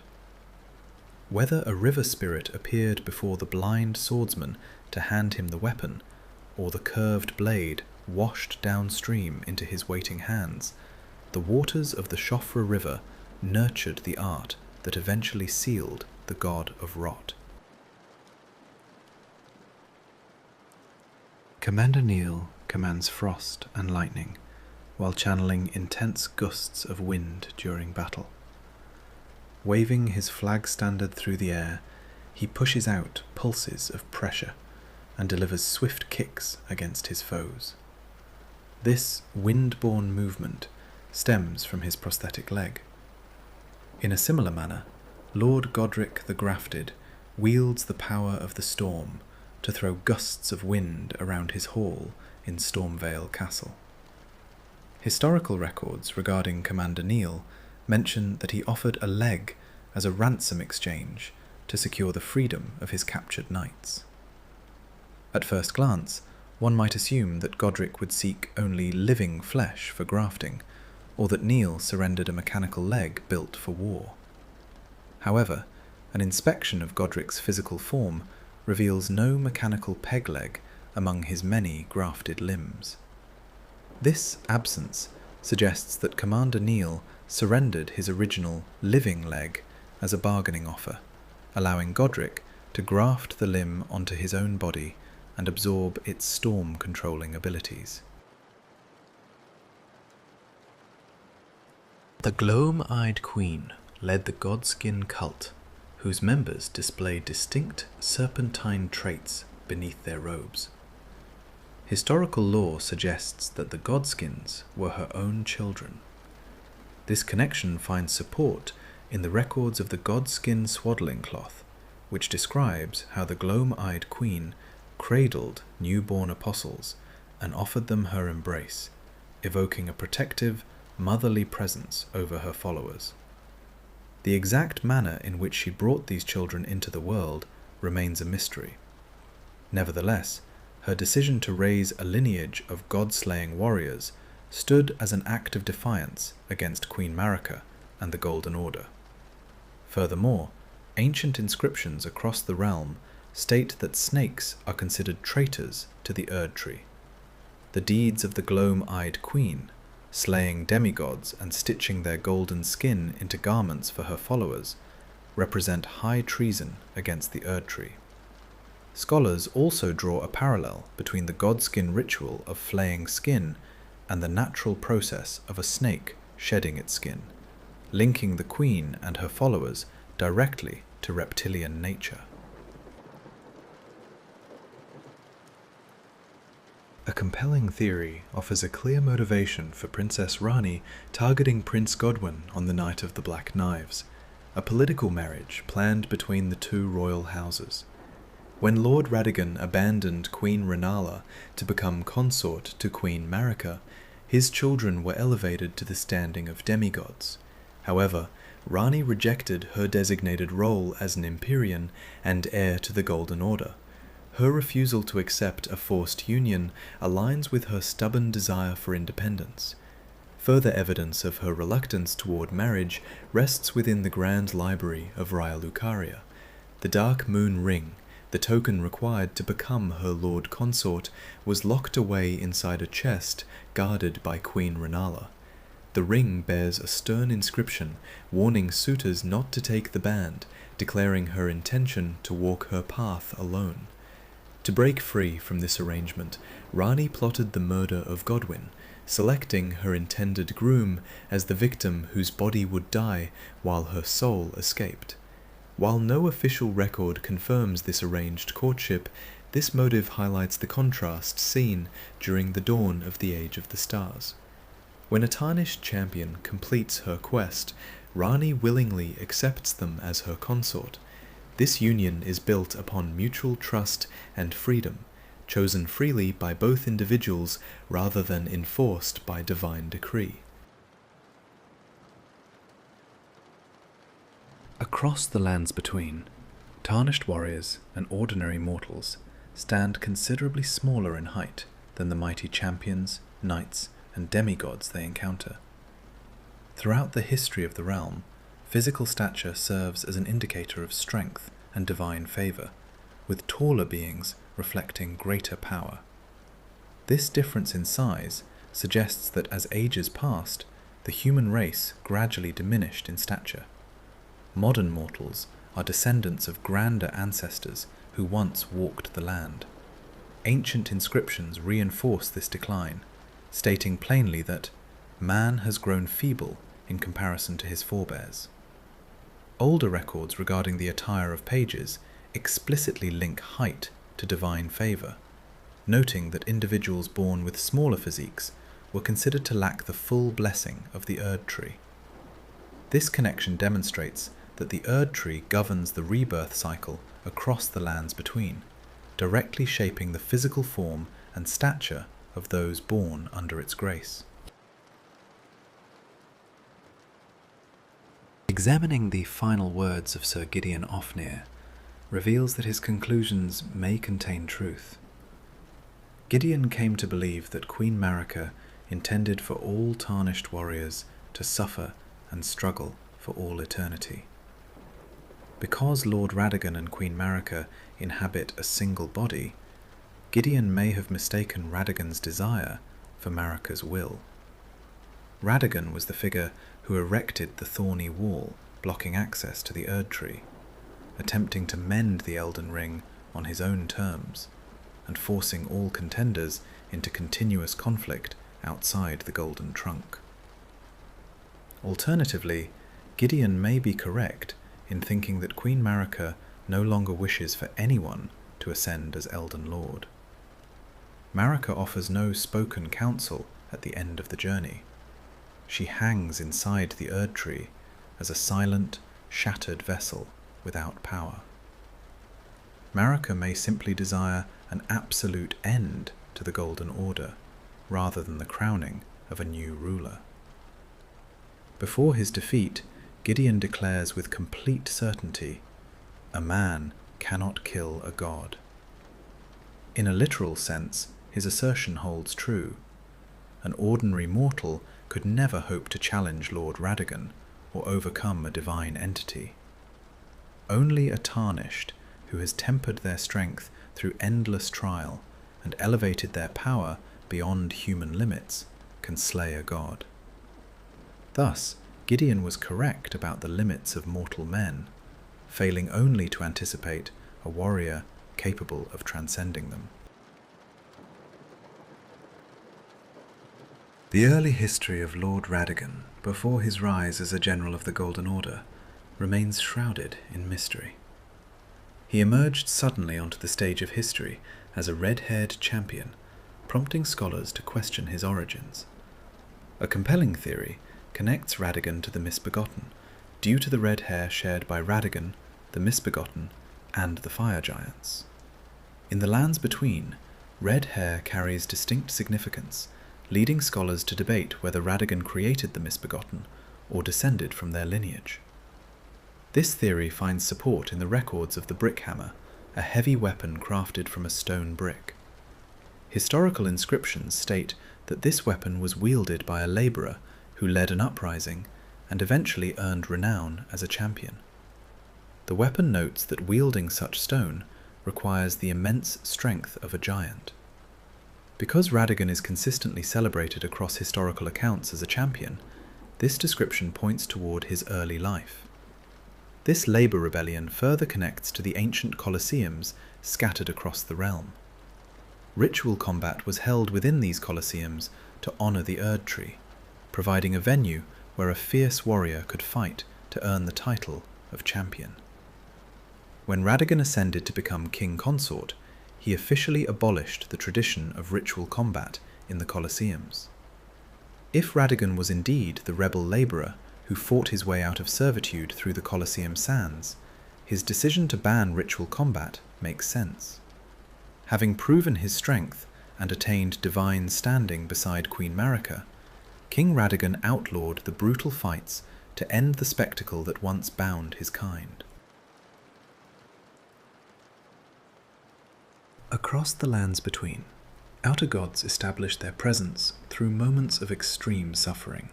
Speaker 1: Whether a river spirit appeared before the blind swordsman to hand him the weapon, or the curved blade washed downstream into his waiting hands, the waters of the Shofra River nurtured the art that eventually sealed the god of rot. Commander Neil commands frost and lightning, while channeling intense gusts of wind during battle. Waving his flag standard through the air, he pushes out pulses of pressure and delivers swift kicks against his foes. This wind-borne movement stems from his prosthetic leg. In a similar manner, Lord Godric the Grafted wields the power of the storm to throw gusts of wind around his hall in Stormvale Castle. Historical records regarding Commander Neil mention that he offered a leg as a ransom exchange to secure the freedom of his captured knights. At first glance, one might assume that Godric would seek only living flesh for grafting, or that Neil surrendered a mechanical leg built for war. However, an inspection of Godric's physical form reveals no mechanical peg leg among his many grafted limbs. This absence suggests that Commander Neil surrendered his original living leg as a bargaining offer, allowing Godric to graft the limb onto his own body and absorb its storm-controlling abilities. The Gloam-Eyed Queen led the Godskin cult, whose members displayed distinct serpentine traits beneath their robes. Historical lore suggests that the Godskins were her own children. This connection finds support in the records of the Godskin swaddling cloth, which describes how the Gloam-Eyed Queen cradled newborn apostles and offered them her embrace, evoking a protective, motherly presence over her followers. The exact manner in which she brought these children into the world remains a mystery. Nevertheless, her decision to raise a lineage of god-slaying warriors stood as an act of defiance against Queen Marika and the Golden Order. Furthermore, ancient inscriptions across the realm state that snakes are considered traitors to the Erdtree. The deeds of the Gloam-Eyed Queen, slaying demigods and stitching their golden skin into garments for her followers, represent high treason against the Erdtree. Scholars also draw a parallel between the godskin ritual of flaying skin and the natural process of a snake shedding its skin, linking the queen and her followers directly to reptilian nature. A compelling theory offers a clear motivation for Princess Ranni targeting Prince Godwyn on the night of the Black Knives, a political marriage planned between the two royal houses. When Lord Radagon abandoned Queen Renala to become consort to Queen Marika, his children were elevated to the standing of demigods. However, Ranni rejected her designated role as an Empyrean and heir to the Golden Order. Her refusal to accept a forced union aligns with her stubborn desire for independence. Further evidence of her reluctance toward marriage rests within the Grand Library of Raya Lucaria. The Dark Moon Ring, the token required to become her Lord Consort, was locked away inside a chest guarded by Queen Renala. The ring bears a stern inscription warning suitors not to take the band, declaring her intention to walk her path alone. To break free from this arrangement, Ranni plotted the murder of Godwyn, selecting her intended groom as the victim whose body would die while her soul escaped. While no official record confirms this arranged courtship, this motive highlights the contrast seen during the dawn of the Age of the Stars. When a tarnished champion completes her quest, Ranni willingly accepts them as her consort. This union is built upon mutual trust and freedom, chosen freely by both individuals rather than enforced by divine decree. Across the lands between, tarnished warriors and ordinary mortals stand considerably smaller in height than the mighty champions, knights, and demigods they encounter. Throughout the history of the realm, physical stature serves as an indicator of strength and divine favor, with taller beings reflecting greater power. This difference in size suggests that as ages passed, the human race gradually diminished in stature. Modern mortals are descendants of grander ancestors who once walked the land. Ancient inscriptions reinforce this decline, stating plainly that man has grown feeble in comparison to his forebears. Older records regarding the attire of pages explicitly link height to divine favor, noting that individuals born with smaller physiques were considered to lack the full blessing of the Erdtree. This connection demonstrates that the Erdtree governs the rebirth cycle across the lands between, directly shaping the physical form and stature of those born under its grace. Examining the final words of Sir Gideon Ofnir reveals that his conclusions may contain truth. Gideon came to believe that Queen Marika intended for all tarnished warriors to suffer and struggle for all eternity. Because Lord Radagon and Queen Marika inhabit a single body, Gideon may have mistaken Radagon's desire for Marika's will. Radagon was the figure who erected the thorny wall blocking access to the Erdtree, attempting to mend the Elden Ring on his own terms, and forcing all contenders into continuous conflict outside the Golden Trunk. Alternatively, Gideon may be correct in thinking that Queen Marika no longer wishes for anyone to ascend as Elden Lord. Marika offers no spoken counsel at the end of the journey. She hangs inside the Erdtree as a silent, shattered vessel without power. Marika may simply desire an absolute end to the Golden Order, rather than the crowning of a new ruler. Before his defeat, Gideon declares with complete certainty, "A man cannot kill a god." In a literal sense, his assertion holds true. An ordinary mortal could never hope to challenge Lord Radagon or overcome a divine entity. Only a tarnished who has tempered their strength through endless trial and elevated their power beyond human limits can slay a god. Thus, Gideon was correct about the limits of mortal men, failing only to anticipate a warrior capable of transcending them. The early history of Lord Radagon, before his rise as a general of the Golden Order, remains shrouded in mystery. He emerged suddenly onto the stage of history as a red-haired champion, prompting scholars to question his origins. A compelling theory connects Radagon to the Misbegotten, due to the red hair shared by Radagon, the Misbegotten, and the Fire Giants. In the lands between, red hair carries distinct significance, leading scholars to debate whether Radagon created the Misbegotten or descended from their lineage. This theory finds support in the records of the brickhammer, a heavy weapon crafted from a stone brick. Historical inscriptions state that this weapon was wielded by a labourer who led an uprising and eventually earned renown as a champion. The weapon notes that wielding such stone requires the immense strength of a giant. Because Radagon is consistently celebrated across historical accounts as a champion, this description points toward his early life. This labour rebellion further connects to the ancient colosseums scattered across the realm. Ritual combat was held within these colosseums to honour the Erdtree, providing a venue where a fierce warrior could fight to earn the title of champion. When Radagon ascended to become king consort, he officially abolished the tradition of ritual combat in the colosseums. If Radagon was indeed the rebel labourer who fought his way out of servitude through the Colosseum sands, his decision to ban ritual combat makes sense. Having proven his strength and attained divine standing beside Queen Marika, King Radagon outlawed the brutal fights to end the spectacle that once bound his kind. Across the lands between, outer gods established their presence through moments of extreme suffering.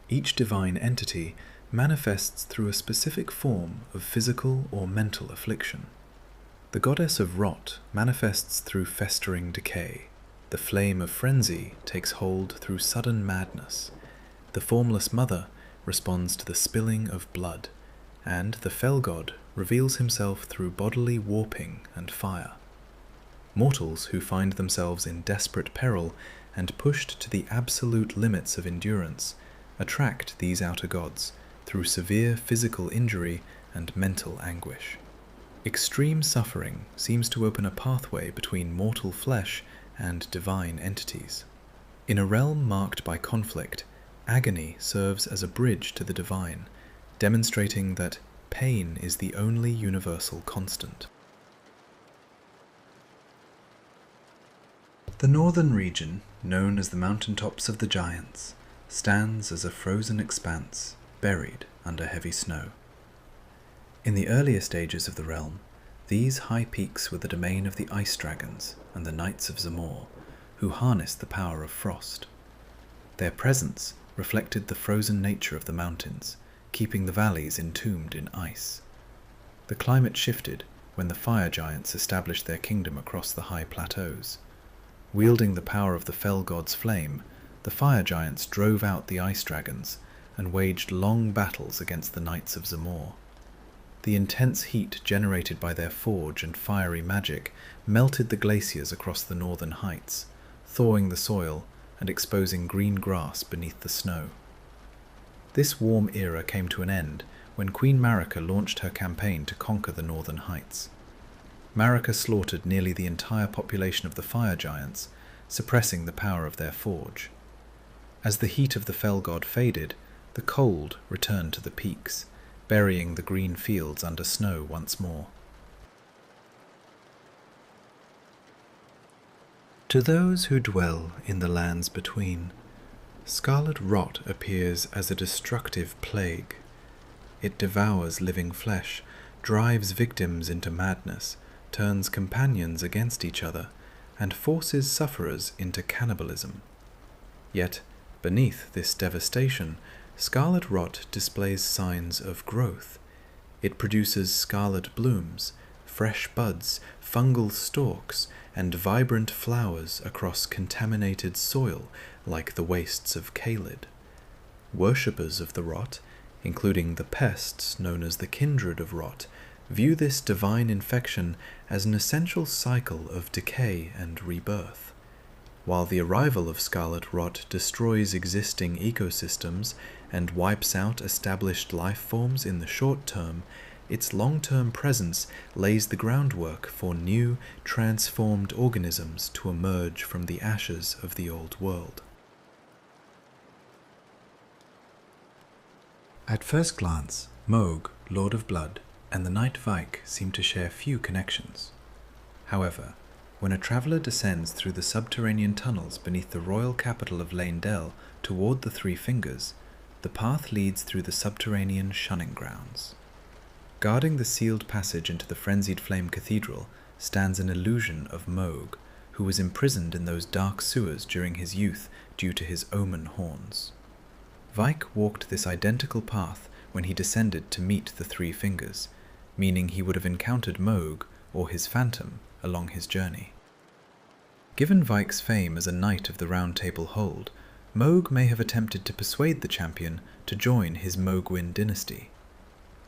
Speaker 1: Each divine entity manifests through a specific form of physical or mental affliction. The goddess of rot manifests through festering decay. The flame of frenzy takes hold through sudden madness. The formless mother responds to the spilling of blood, and the fell god reveals himself through bodily warping and fire. Mortals who find themselves in desperate peril and pushed to the absolute limits of endurance attract these outer gods through severe physical injury and mental anguish. Extreme suffering seems to open a pathway between mortal flesh and divine entities. In a realm marked by conflict, agony serves as a bridge to the divine, demonstrating that pain is the only universal constant. The northern region, known as the mountaintops of the giants, stands as a frozen expanse buried under heavy snow. In the earlier stages of the realm, these high peaks were the domain of the ice dragons and the knights of Zamor, who harnessed the power of frost. Their presence reflected the frozen nature of the mountains, keeping the valleys entombed in ice. The climate shifted when the fire giants established their kingdom across the high plateaus. Wielding the power of the fell god's flame, the fire giants drove out the ice dragons and waged long battles against the knights of Zamor. The intense heat generated by their forge and fiery magic melted the glaciers across the northern heights, thawing the soil and exposing green grass beneath the snow. This warm era came to an end when Queen Marika launched her campaign to conquer the northern heights. Marika slaughtered nearly the entire population of the fire giants, suppressing the power of their forge. As the heat of the fell god faded, the cold returned to the peaks, burying the green fields under snow once more. To those who dwell in the lands between, scarlet rot appears as a destructive plague. It devours living flesh, drives victims into madness, turns companions against each other, and forces sufferers into cannibalism. Yet, beneath this devastation, scarlet rot displays signs of growth. It produces scarlet blooms, fresh buds, fungal stalks, and vibrant flowers across contaminated soil like the wastes of Caelid. Worshippers of the rot, including the pests known as the kindred of rot, view this divine infection as an essential cycle of decay and rebirth. While the arrival of scarlet rot destroys existing ecosystems and wipes out established life forms in the short term, its long-term presence lays the groundwork for new, transformed organisms to emerge from the ashes of the old world. At first glance, Mohg, Lord of Blood, and the Knight Vike seem to share few connections. However, when a traveller descends through the subterranean tunnels beneath the royal capital of Leyndell toward the Three Fingers, the path leads through the subterranean shunning grounds. Guarding the sealed passage into the Frenzied Flame Cathedral stands an illusion of Mohg, who was imprisoned in those dark sewers during his youth due to his omen horns. Vike walked this identical path when he descended to meet the Three Fingers, meaning he would have encountered Mohg or his phantom along his journey. Given Vike's fame as a knight of the Round Table Hold, Mohg may have attempted to persuade the champion to join his Mohgwyn dynasty.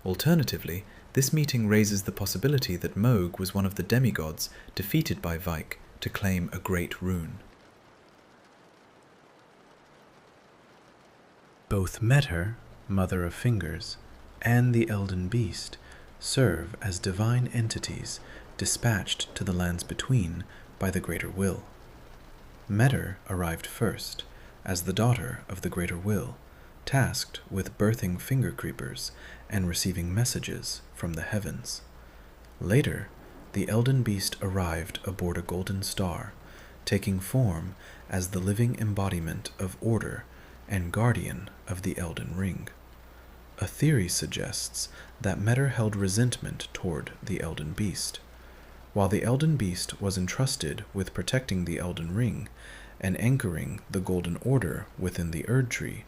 Speaker 1: Alternatively, this meeting raises the possibility that Mohg was one of the demigods defeated by Vike to claim a great rune. Both Metter, Mother of Fingers, and the Elden Beast serve as divine entities dispatched to the lands between by the Greater Will. Metter arrived first, as the daughter of the Greater Will, tasked with birthing finger creepers and receiving messages from the heavens. Later, the Elden Beast arrived aboard a golden star, taking form as the living embodiment of order and guardian of the Elden Ring. A theory suggests that Metter held resentment toward the Elden Beast. While the Elden Beast was entrusted with protecting the Elden Ring and anchoring the Golden Order within the Erdtree,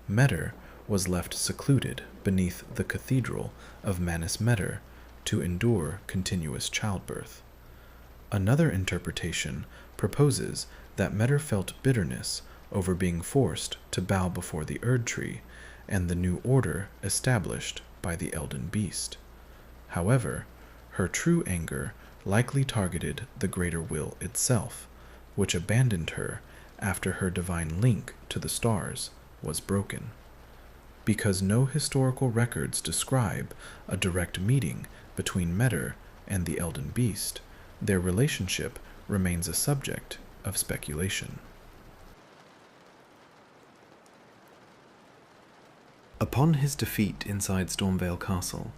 Speaker 1: Metter was left secluded beneath the Cathedral of Manus Metter to endure continuous childbirth. Another interpretation proposes that Metter felt bitterness over being forced to bow before the Erdtree and the new order established by the Elden Beast. However, her true anger likely targeted the Greater Will itself, which abandoned her after her divine link to the stars was broken. Because no historical records describe a direct meeting between Metter and the Elden Beast, their relationship remains a subject of speculation. Upon his defeat inside Stormvale Castle,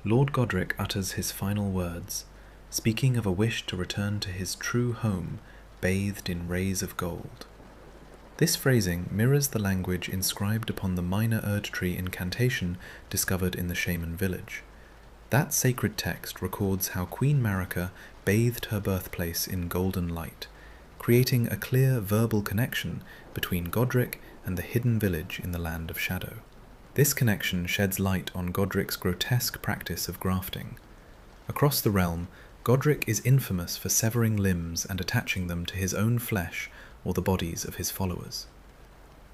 Speaker 1: Lord Godric utters his final words, speaking of a wish to return to his true home, bathed in rays of gold. This phrasing mirrors the language inscribed upon the minor Erdtree incantation discovered in the Shaman Village. That sacred text records how Queen Marika bathed her birthplace in golden light, creating a clear verbal connection between Godric and the hidden village in the Land of Shadow. This connection sheds light on Godric's grotesque practice of grafting. Across the realm, Godric is infamous for severing limbs and attaching them to his own flesh or the bodies of his followers.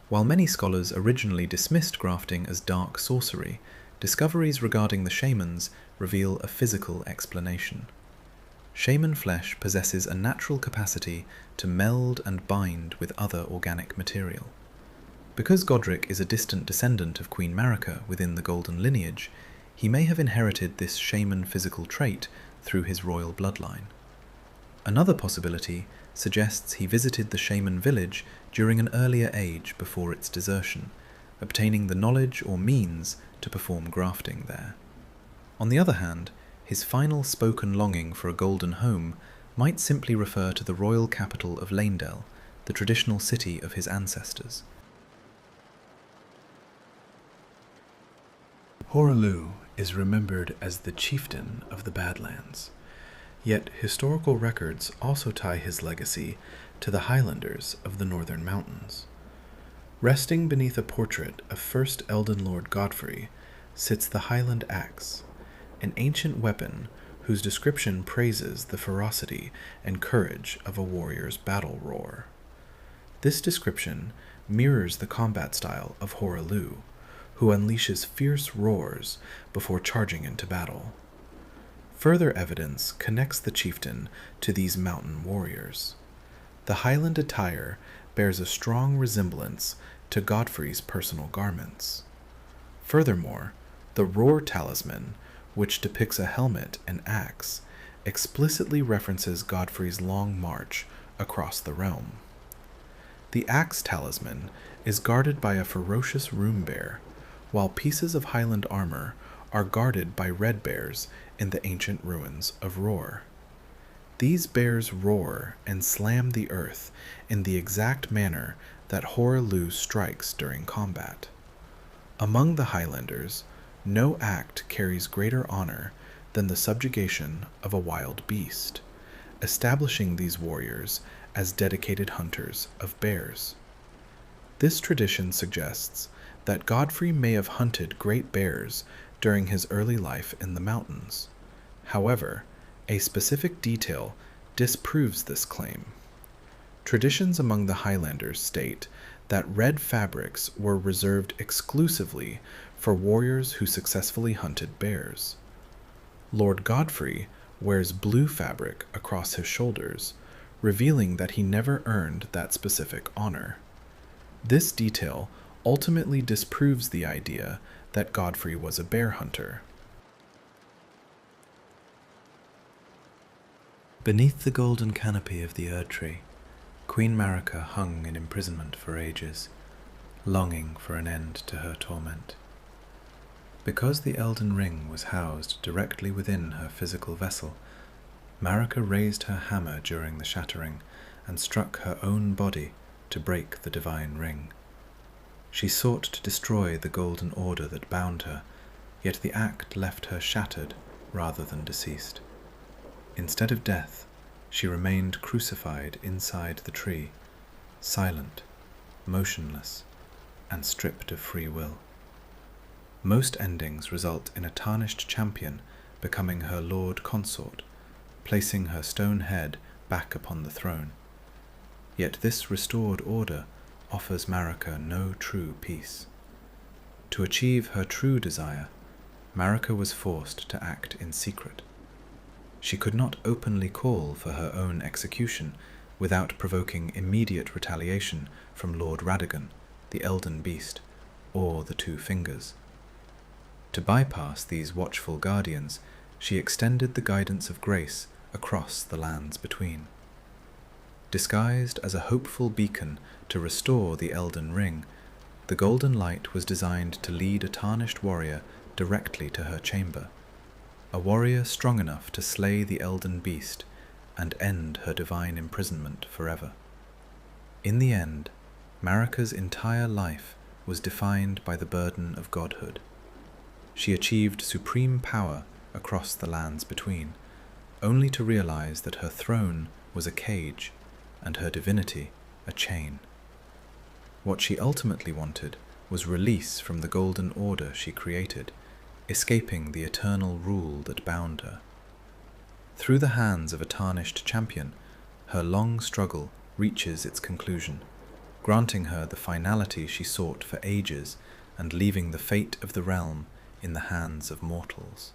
Speaker 1: While many scholars originally dismissed grafting as dark sorcery, discoveries regarding the shamans reveal a physical explanation. Shaman flesh possesses a natural capacity to meld and bind with other organic material. Because Godric is a distant descendant of Queen Marika within the Golden lineage, he may have inherited this shaman physical trait through his royal bloodline. Another possibility suggests he visited the Shaman Village during an earlier age before its desertion, obtaining the knowledge or means to perform grafting there. On the other hand, his final spoken longing for a golden home might simply refer to the royal capital of Leyndell, the traditional city of his ancestors. Horaloo is remembered as the chieftain of the Badlands, yet historical records also tie his legacy to the Highlanders of the Northern Mountains. Resting beneath a portrait of First Elden Lord Godfrey sits the Highland Axe, an ancient weapon whose description praises the ferocity and courage of a warrior's battle roar. This description mirrors the combat style of Horaloo, who unleashes fierce roars before charging into battle. Further evidence connects the chieftain to these mountain warriors. The Highland attire bears a strong resemblance to Godfrey's personal garments. Furthermore, the Roar talisman, which depicts a helmet and axe, explicitly references Godfrey's long march across the realm. The axe talisman is guarded by a ferocious room bear, while pieces of Highland armor are guarded by red bears in the ancient ruins of Roar. These bears roar and slam the earth in the exact manner that Hoaraloo strikes during combat. Among the Highlanders, no act carries greater honor than the subjugation of a wild beast, establishing these warriors as dedicated hunters of bears. This tradition suggests that Godfrey may have hunted great bears during his early life in the mountains. However, a specific detail disproves this claim. Traditions among the Highlanders state that red fabrics were reserved exclusively for warriors who successfully hunted bears. Lord Godfrey wears blue fabric across his shoulders, revealing that he never earned that specific honor. This detail ultimately disproves the idea that Godfrey was a bear hunter. Beneath the golden canopy of the Erdtree, Queen Marika hung in imprisonment for ages, longing for an end to her torment. Because the Elden Ring was housed directly within her physical vessel, Marika raised her hammer during the shattering and struck her own body to break the divine ring. She sought to destroy the golden order that bound her, yet the act left her shattered rather than deceased. Instead of death, she remained crucified inside the tree, silent, motionless, and stripped of free will. Most endings result in a tarnished champion becoming her lord consort, placing her stone head back upon the throne. Yet this restored order offers Marika no true peace. To achieve her true desire, Marika was forced to act in secret. She could not openly call for her own execution without provoking immediate retaliation from Lord Radagon, the Elden Beast, or the Two Fingers. To bypass these watchful guardians, she extended the guidance of grace across the lands between. Disguised as a hopeful beacon to restore the Elden Ring, the golden light was designed to lead a tarnished warrior directly to her chamber, a warrior strong enough to slay the Elden Beast and end her divine imprisonment forever. In the end, Marika's entire life was defined by the burden of godhood. She achieved supreme power across the lands between, only to realize that her throne was a cage and her divinity a chain. What she ultimately wanted was release from the golden order she created, escaping the eternal rule that bound her. Through the hands of a tarnished champion, her long struggle reaches its conclusion, granting her the finality she sought for ages and leaving the fate of the realm in the hands of mortals.